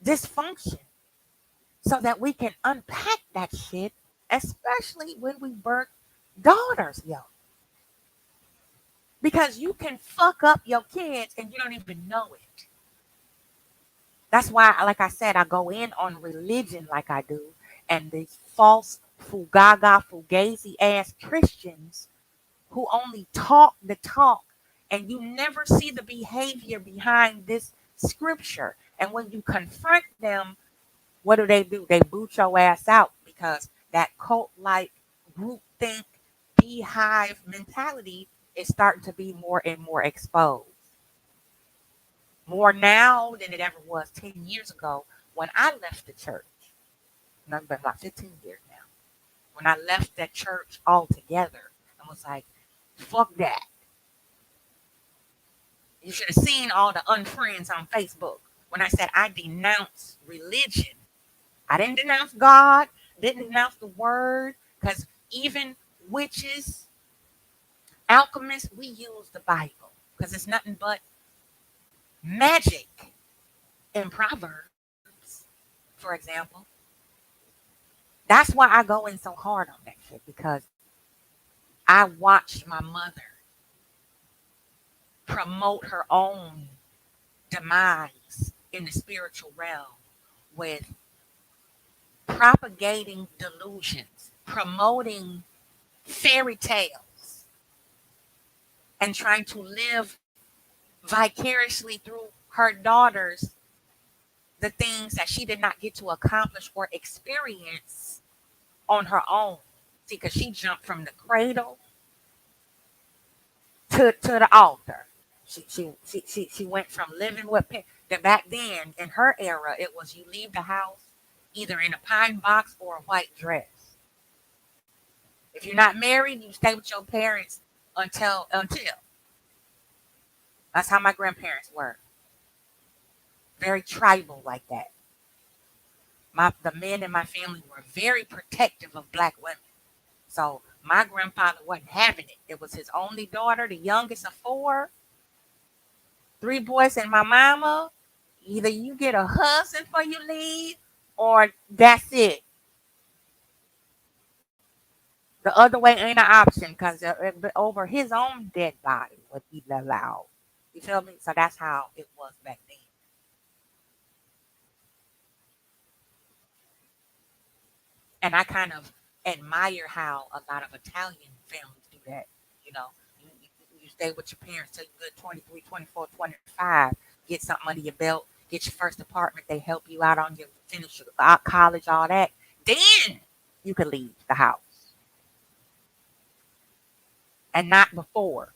dysfunction so that we can unpack that shit, especially when we birth daughters, yo. Because you can fuck up your kids and you don't even know it. That's why, like I said, I go in on religion like I do, and these false fugaga fugazi ass Christians who only talk the talk, and you never see the behavior behind this scripture. And when you confront them, what do? They boot your ass out because that cult like group think beehive mentality is starting to be more and more exposed. More now than it ever was 10 years ago when I left the church. Nothing but about 15 years now. When I left that church altogether and was like, fuck that. You should have seen all the unfriends on Facebook when I said I denounce religion. I didn't denounce God, didn't denounce the word, because even witches, alchemists, we use the Bible because it's nothing but magic in Proverbs, for example. That's why I go in so hard on that shit because I watched my mother promote her own demise in the spiritual realm with propagating delusions, promoting fairy tales, and trying to live vicariously through her daughters the things that she did not get to accomplish or experience on her own. See, because she jumped from the cradle to the altar. She went from living with that back then in her era it was you leave the house either in a pine box or a white dress. If you're not married, you stay with your parents until. That's how my grandparents were. Very tribal like that. The men in my family were very protective of black women. So my grandfather wasn't having it. It was his only daughter, the youngest of four, three boys and my mama. Either you get a husband before you leave, or that's it. The other way ain't an option because over his own dead body would he allow. You feel me? So that's how it was back then. And I kind of admire how a lot of Italian families do that. You know, you stay with your parents till you're good 23, 24, 25. Get something under your belt. Get your first apartment. They help you out on your finish your college, all that. Then you can leave the house, and not before.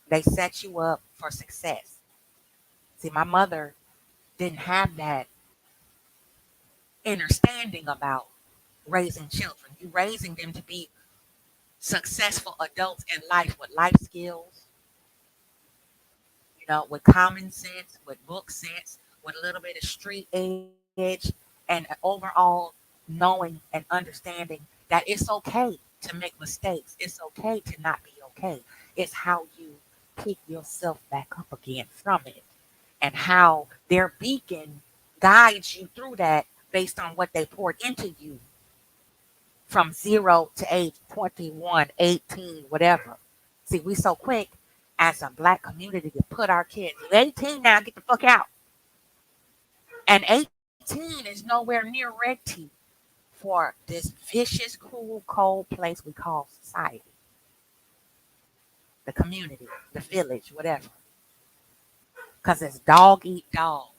They set you up for success. See, my mother didn't have that understanding about raising children. You raising them to be successful adults in life with life skills, with common sense, with book sense, with a little bit of street edge, and overall knowing and understanding that it's okay to make mistakes. It's okay to not be okay. It's how you pick yourself back up again from it, and how their beacon guides you through that based on what they poured into you from 0 to age 21, 18, whatever. See, we so quick as a black community to put our kids, "You 18 now, get the fuck out." And 18 is nowhere near ready for this vicious, cruel, cold place we call society, the community, the village, whatever. Because it's dog eat dog.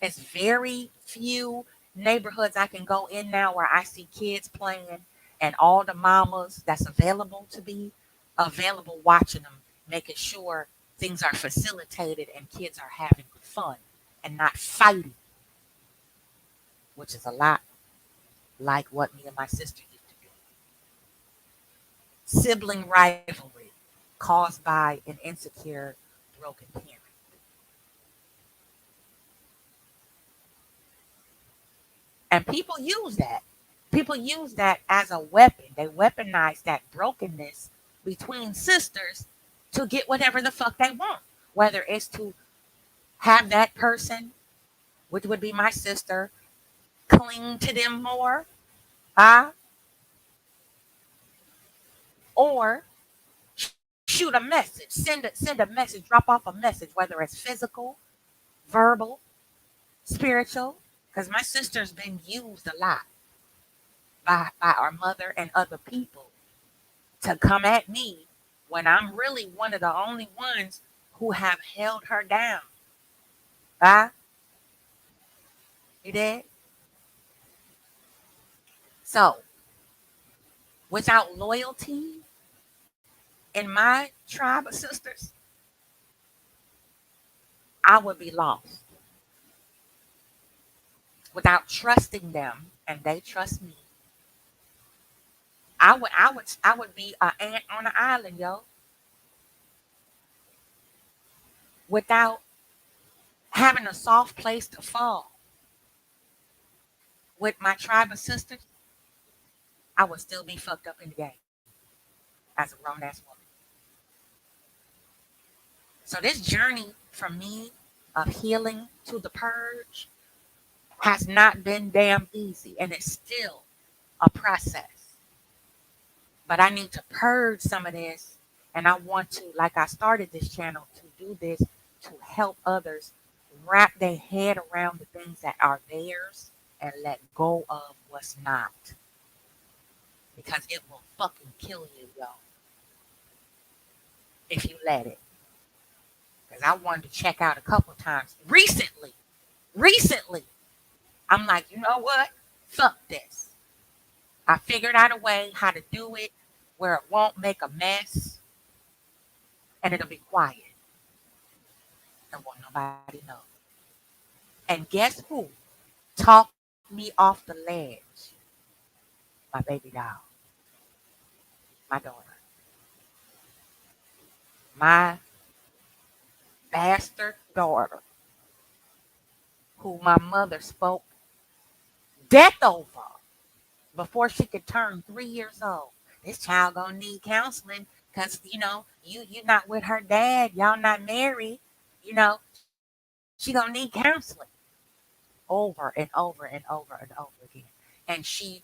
It's very few neighborhoods I can go in now where I see kids playing and all the mamas that's available to be available watching them, making sure things are facilitated and kids are having fun and not fighting, which is a lot like what me and my sister used to do. Sibling rivalry caused by an insecure, broken parent. And people use that. People use that as a weapon. They weaponize that brokenness between sisters to get whatever the fuck they want. Whether it's to have that person, which would be my sister, cling to them more, uh, or shoot a message, send a message, drop off a message, whether it's physical, verbal, spiritual. Because my sister's been used a lot by our mother and other people to come at me when I'm really one of the only ones who have held her down. Ah, you did? So, without loyalty in my tribe of sisters, I would be lost. Without trusting them, and they trust me, I would be an ant on an island, yo. Without having a soft place to fall with my tribe of sisters, I would still be fucked up in the game as a grown ass woman. So this journey for me of healing to the purge has not been damn easy, and it's still a process. But I need to purge some of this, and I want to, like I started this channel to do this to help others wrap their head around the things that are theirs and let go of what's not, because it will fucking kill you, yo, if you let it. Because I wanted to check out a couple times recently. Recently, I'm like, you know what? Fuck this. I figured out a way how to do it where it won't make a mess and it'll be quiet and won't nobody know. And guess who talked me off the ledge? My baby doll, my daughter, my bastard daughter, who my mother spoke death over before she could turn 3 years old. This child gonna need counseling because you're not with her dad. Y'all not married. You know she gonna need counseling over and over and over and over again. And she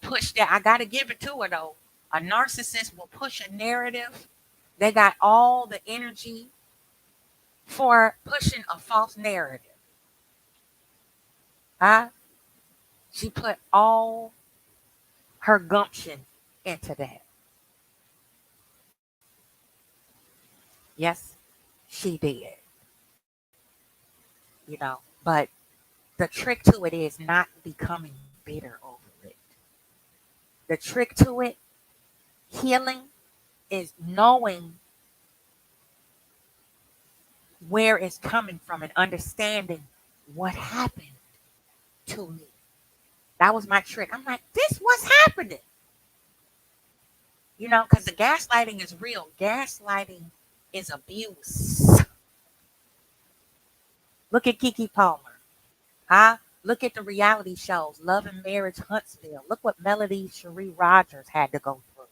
pushed that. I gotta give it to her though. A narcissist will push a narrative. They got all the energy for pushing a false narrative. Huh? She put all her gumption into that. Yes, she did, but the trick to it is not becoming bitter over it. The trick to it, healing, is knowing where it's coming from and understanding what happened to me. That was my trick. I'm like, this what's happening. Because the gaslighting is real. Gaslighting is abuse. Look at Kiki Palmer. Huh? Look at the reality shows, Love and Marriage Huntsville. Look what Melody Cherie Rogers had to go through.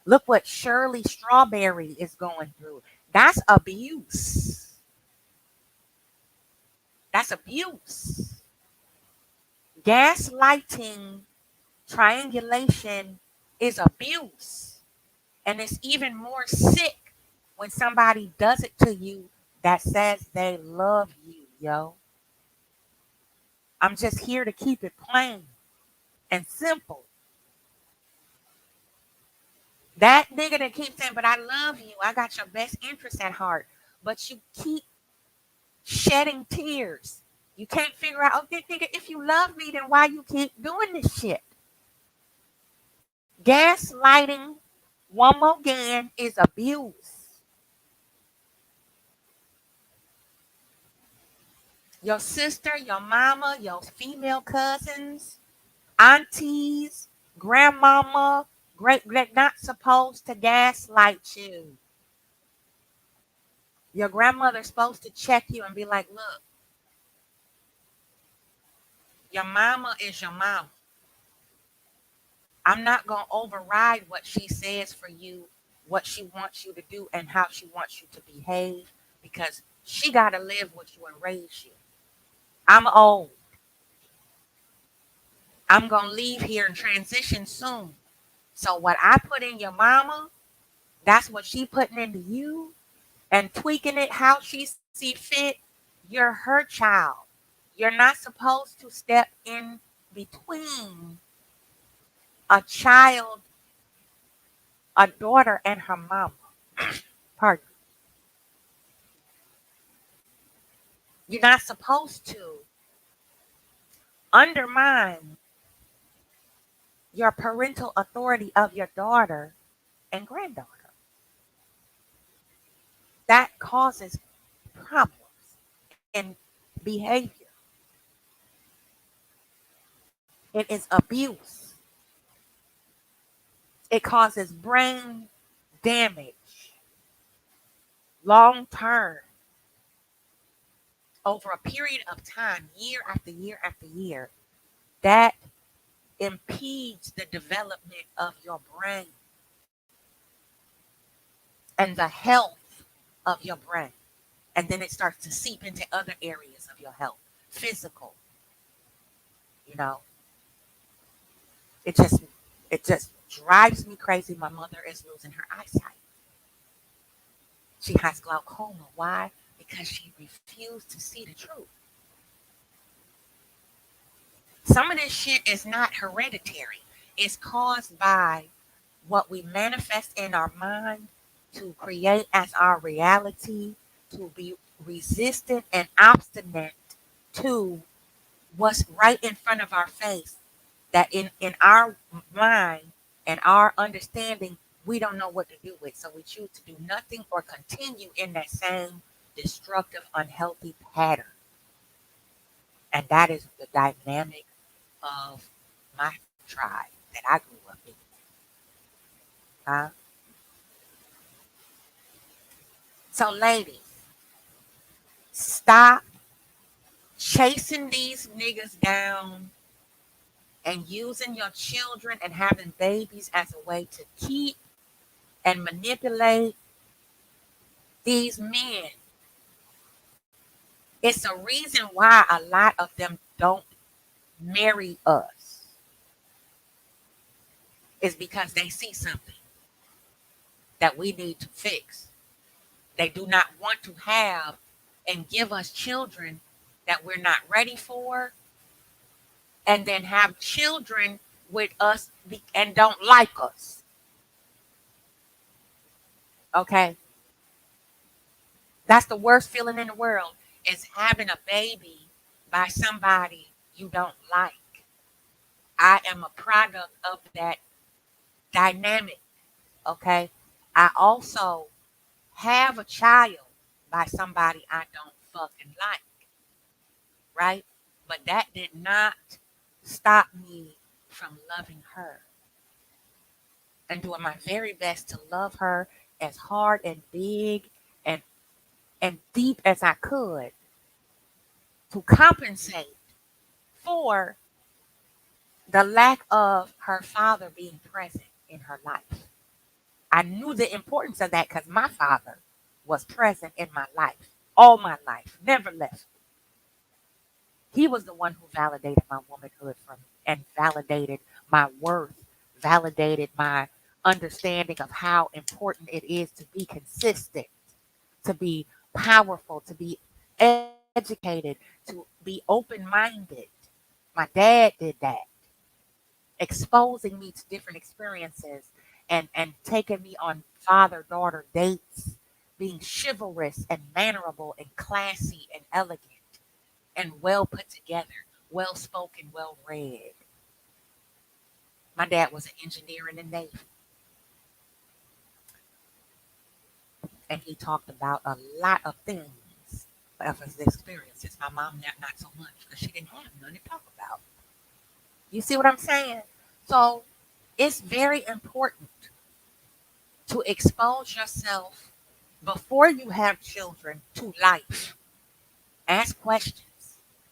Look what Shirley Strawberry is going through. That's abuse. That's abuse. Gaslighting, triangulation is abuse. And it's even more sick when somebody does it to you that says they love you, yo. I'm just here to keep it plain and simple. That nigga that keeps saying, but I love you. I got your best interest at heart. But you keep shedding tears. You can't figure out, okay, nigga, if you love me, then why you keep doing this shit? Gaslighting, one more again, is abuse. Your sister, your mama, your female cousins, aunties, grandmama, they're not supposed to gaslight you. Your grandmother's supposed to check you and be like, look, your mama is your mama. I'm not going to override what she says for you, what she wants you to do, and how she wants you to behave, because she got to live with you and raise you. I'm old. I'm going to leave here and transition soon. So what I put in your mama, that's what she putting into you, and tweaking it how she see fit. You're her child. You're not supposed to step in between a child, a daughter, and her mama. Pardon. You're not supposed to undermine your parental authority of your daughter and granddaughter. That causes problems in behavior. It is abuse. It causes brain damage long term over a period of time, year after year after year. That impedes the development of your brain and the health of your brain. And then it starts to seep into other areas of your health, physical. You know, it just it just drives me crazy. My mother is losing her eyesight. She has glaucoma. Why? Because she refused to see the truth. Some of this shit is not hereditary. It's caused by what we manifest in our mind to create as our reality, to be resistant and obstinate to what's right in front of our face, that in our mind and our understanding, we don't know what to do with. So we choose to do nothing or continue in that same destructive, unhealthy pattern. And that is the dynamic of my tribe that I grew up in. Huh? So, ladies, stop chasing these niggas down and using your children and having babies as a way to keep and manipulate these men. It's a reason why a lot of them don't marry us. Is because they see something that we need to fix. They do not want to have and give us children that we're not ready for, and then have children with us and don't like us. Okay? That's the worst feeling in the world is having a baby by somebody you don't like. I am a product of that dynamic. Okay? I also have a child by somebody I don't fucking like, right? But that did not stop me from loving her and doing my very best to love her as hard and big and deep as I could to compensate for the lack of her father being present in her life. I knew the importance of that because my father was present in my life, all my life, never left. He was the one who validated my womanhood for me and validated my worth, validated my understanding of how important it is to be consistent, to be powerful, to be educated, to be open minded. My dad did that, exposing me to different experiences and taking me on father daughter dates, being chivalrous and mannerable and classy and elegant and well put together, well spoken, well read. My dad was an engineer in the Navy, and he talked about a lot of things of his experiences. My mom, not so much, because she didn't have none to talk about. You see what I'm saying? So it's very important to expose yourself before you have children to life. Ask questions.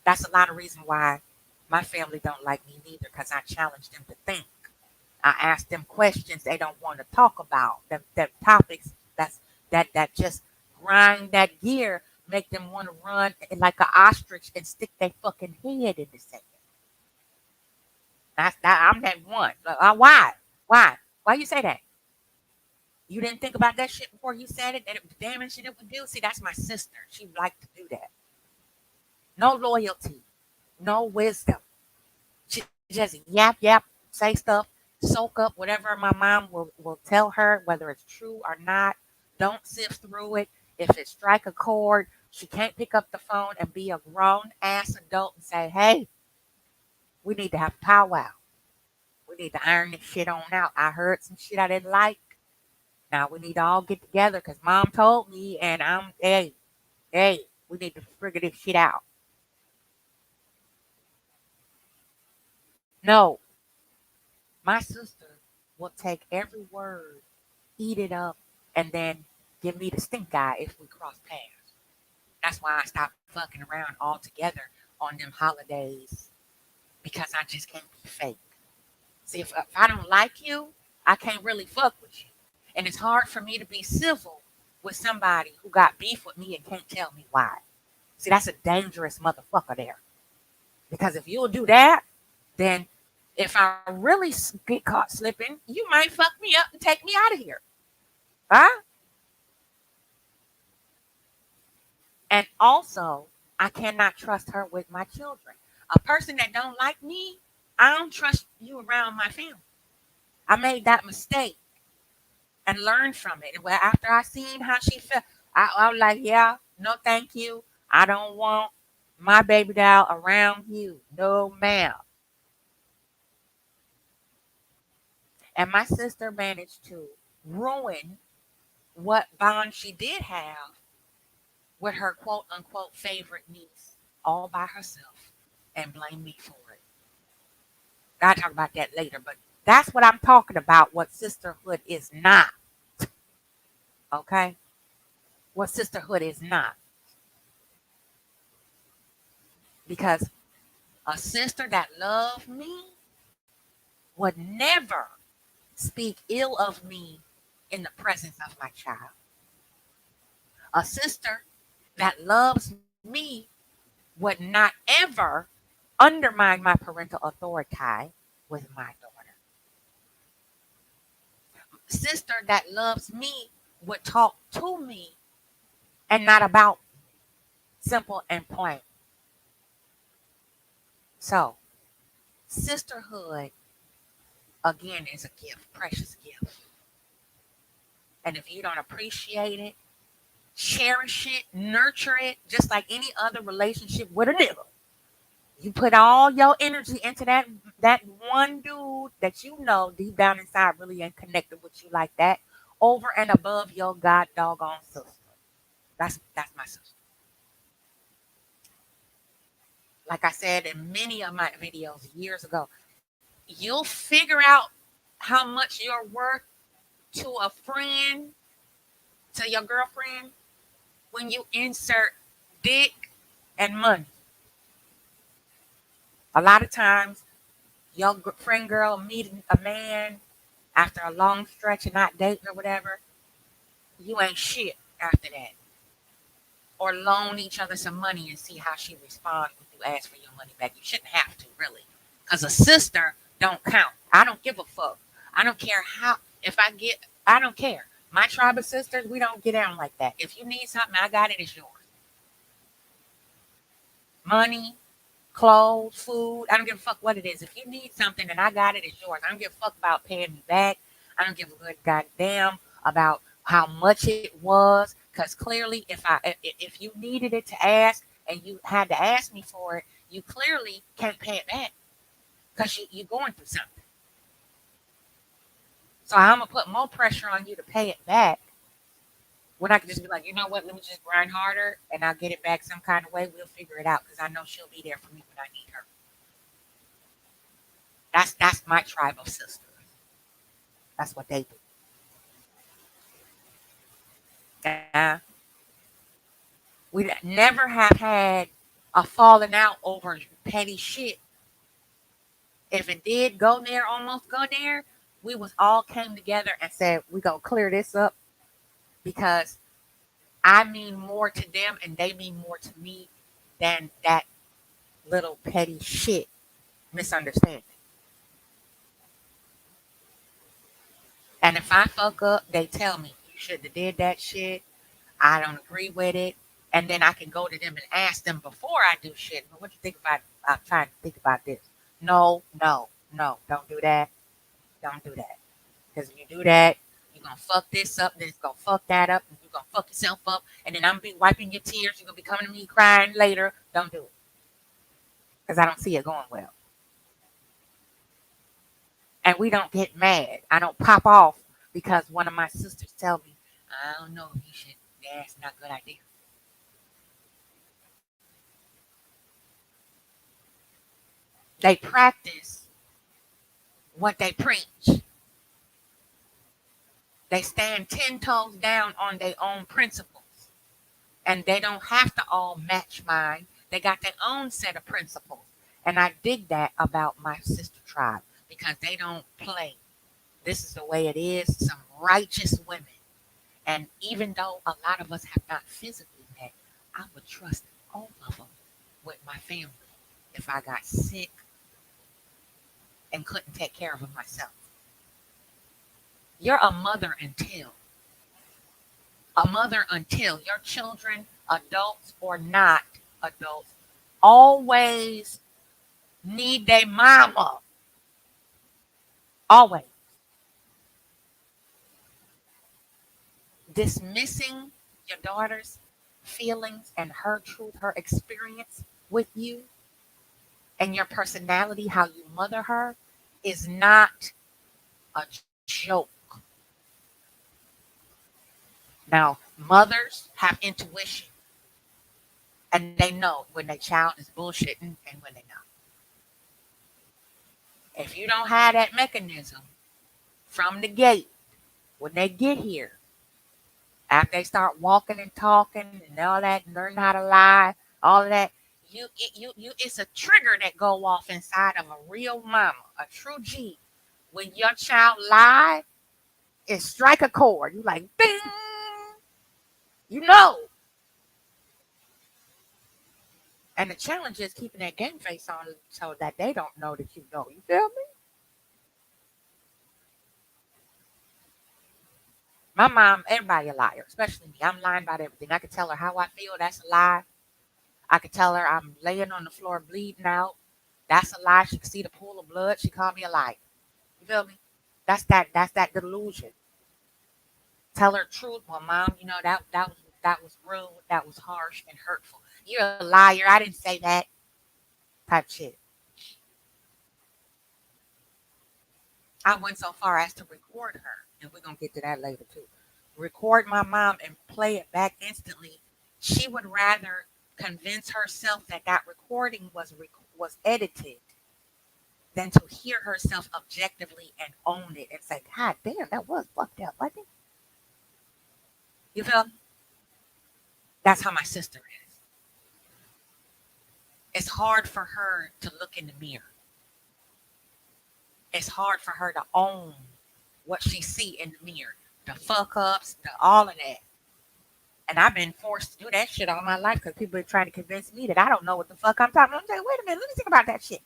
That's a lot of reason why my family don't like me neither, because I challenge them to think. I ask them questions they don't want to talk about. Them topics that just grind that gear, make them want to run like an ostrich and stick their fucking head in the sand. I'm that one. Why? Why? Why you say that? You didn't think about that shit before you said it, that the damage it would do? See, that's my sister. She liked to do that. No loyalty, no wisdom. She just yap yap, say stuff, soak up whatever my mom will tell her, whether it's true or not. Don't sift through it. If it strike a chord, she can't pick up the phone and be a grown ass adult and say, "Hey, we need to have a powwow. We need to iron this shit on out. I heard some shit I didn't like. Now we need to all get together because mom told me, and hey, we need to figure this shit out." No, my sister will take every word, eat it up, and then give me the stink eye if we cross paths. That's why I stopped fucking around altogether on them holidays because I just can't be fake. See, if I don't like you, I can't really fuck with you. And it's hard for me to be civil with somebody who got beef with me and can't tell me why. See, that's a dangerous motherfucker there. Because if you'll do that, then if I really get caught slipping, you might fuck me up and take me out of here. Huh? And also, I cannot trust her with my children. A person that don't like me, I don't trust you around my family. I made that mistake and learned from it. Well, after I seen how she felt, I was like, yeah, no, thank you. I don't want my baby doll around you. No, ma'am. And my sister managed to ruin what bond she did have with her quote unquote favorite niece all by herself and blame me for it. I'll talk about that later, but that's what I'm talking about, what sisterhood is not. Okay? What sisterhood is not. Because a sister that loved me would never speak ill of me in the presence of my child. A sister that loves me would not ever undermine my parental authority with my daughter. Sister that loves me would talk to me and not about me. Simple and plain. So, sisterhood again, is a gift, precious gift. And if you don't appreciate it, cherish it, nurture it, just like any other relationship with a nigga. You put all your energy into that one dude that you know deep down inside really ain't connected with you like that, over and above your god doggone sister. That's my sister. Like I said in many of my videos years ago, you'll figure out how much you're worth to a friend, to your girlfriend, when you insert dick and money. A lot of times, your friend girl meeting a man after a long stretch of not dating or whatever, you ain't shit after that. Or loan each other some money and see how she responds when you ask for your money back. You shouldn't have to, really. Because a sister don't count. I don't give a fuck. I don't care how, if I get, I don't care. My tribe of sisters, we don't get down like that. If you need something, I got it, it's yours. Money, clothes, food. I don't give a fuck what it is. If you need something and I got it, it's yours. I don't give a fuck about paying me back. I don't give a good goddamn about how much it was. Because clearly, if you needed it to ask and you had to ask me for it, you clearly can't pay it back because you're going through something. So I'm gonna put more pressure on you to pay it back when I can just be like, you know what? Let me just grind harder and I'll get it back some kind of way. We'll figure it out because I know she'll be there for me when I need her. That's my tribe of sisters. That's what they do. Yeah. We never have had a falling out over petty shit. If it did go there, almost go there, we was all came together and said we gonna clear this up because I mean more to them and they mean more to me than that little petty shit misunderstanding. And if I fuck up, they tell me you should have did that shit. I don't agree with it. And then I can go to them and ask them before I do shit. But what do you think about? I'm trying to think about this. No, no, no, don't do that. Don't do that. Because if you do that, you're gonna fuck this up, then it's gonna fuck that up, and you're gonna fuck yourself up, and then I'm gonna be wiping your tears, you're gonna be coming to me crying later. Don't do it. Because I don't see it going well. And we don't get mad. I don't pop off because one of my sisters tell me, I don't know, you should that's not a good idea. They practice what they preach. They stand 10 toes down on their own principles. And they don't have to all match mine. They got their own set of principles. And I dig that about my sister tribe because they don't play. This is the way it is. Some righteous women. And even though a lot of us have not physically met, I would trust all of them with my family if I got sick and couldn't take care of them myself. You're a mother until your children, adults or not adults, always need their mama. Always. Dismissing your daughter's feelings and her truth, her experience with you and your personality, how you mother her, is not a joke. Now, mothers have intuition and they know when their child is bullshitting and when they're not. If you don't have that mechanism from the gate, when they get here, after they start walking and talking and all that, learn how to lie, all of that, it's a trigger that go off inside of a real mama, a true G. When your child lie, it strike a chord. You like, bing, you know. And the challenge is keeping that game face on so that they don't know that you know. You feel me? My mom, everybody a liar, especially me. I'm lying about everything. I could tell her how I feel. That's a lie. I could tell her I'm laying on the floor bleeding out. That's a lie. She could see the pool of blood. She called me a liar. Feel me? That's that delusion. Tell her truth. Well, mom, that was rude, that was harsh and hurtful. You're a liar. I didn't say that type shit. I went so far as to record her, and we're gonna get to that later too. Record my mom and play it back instantly. She would rather convince herself that that recording was edited than to hear herself objectively and own it and say, "God damn, that was fucked up." I think you feel. That's how my sister is. It's hard for her to look in the mirror. It's hard for her to own what she see in the mirror, the fuck ups, the all of that. And I've been forced to do that shit all my life because people are trying to convince me that I don't know what the fuck I'm talking about. I'm saying, wait a minute, let me think about that shit.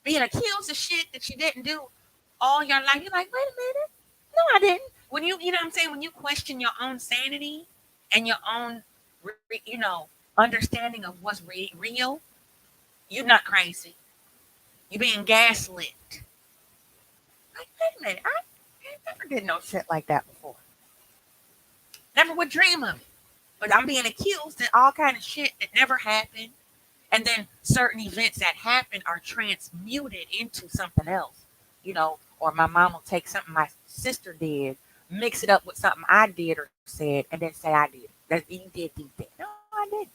Being accused of shit that you didn't do all your life, you're like, wait a minute, no, I didn't. When you know what I'm saying, when you question your own sanity and your own, understanding of what's real, you're not crazy. You're being gaslit. Like, wait a minute, I never did no shit like that before. Never would dream of it. But I'm being accused of all kind of shit that never happened. And then certain events that happen are transmuted into something else. Or my mom will take something my sister did, mix it up with something I did or said, and then say I did. That you did these things. No, I didn't.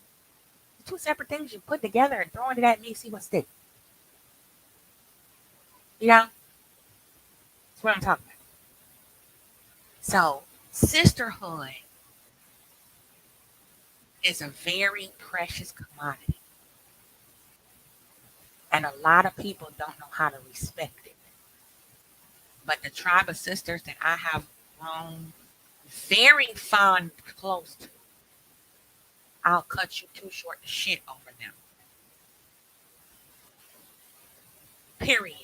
Two separate things you put together and throwing it at me, see what sticks. You know? That's what I'm talking about. So, sisterhood is a very precious commodity. And a lot of people don't know how to respect it. But the tribe of sisters that I have grown very fond, close to, I'll cut you too short to shit over them. Period.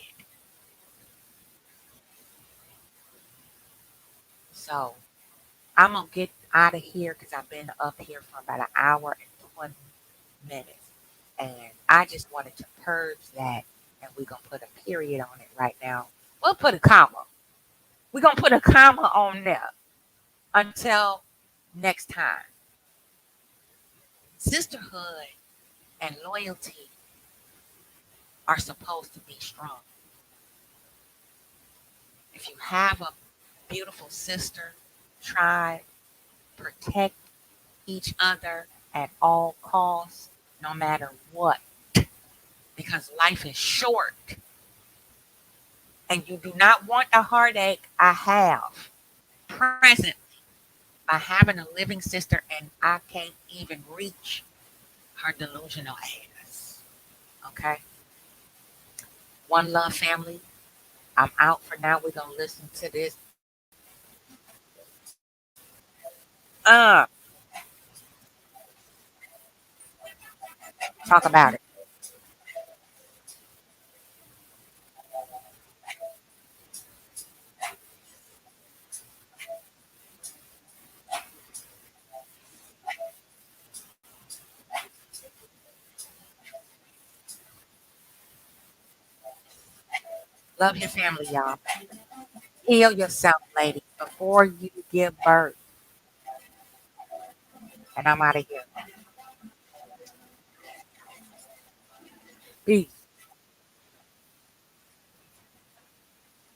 So I'm gonna get out of here because I've been up here for about an hour and 20 minutes. And I just wanted to purge that, and we're gonna put a period on it right now. We'll put a comma. We're gonna put a comma on there until next time. Sisterhood and loyalty are supposed to be strong. If you have a beautiful sister, tribe, protect each other at all costs, no matter what, because life is short and you do not want the heartache I have present by having a living sister and I can't even reach her delusional ass. Okay? One love family. I'm out for now. We're going to listen to this. Uh, Talk about it. Love your family, y'all. Heal yourself, lady, before you give birth. And I'm out of here. Peace.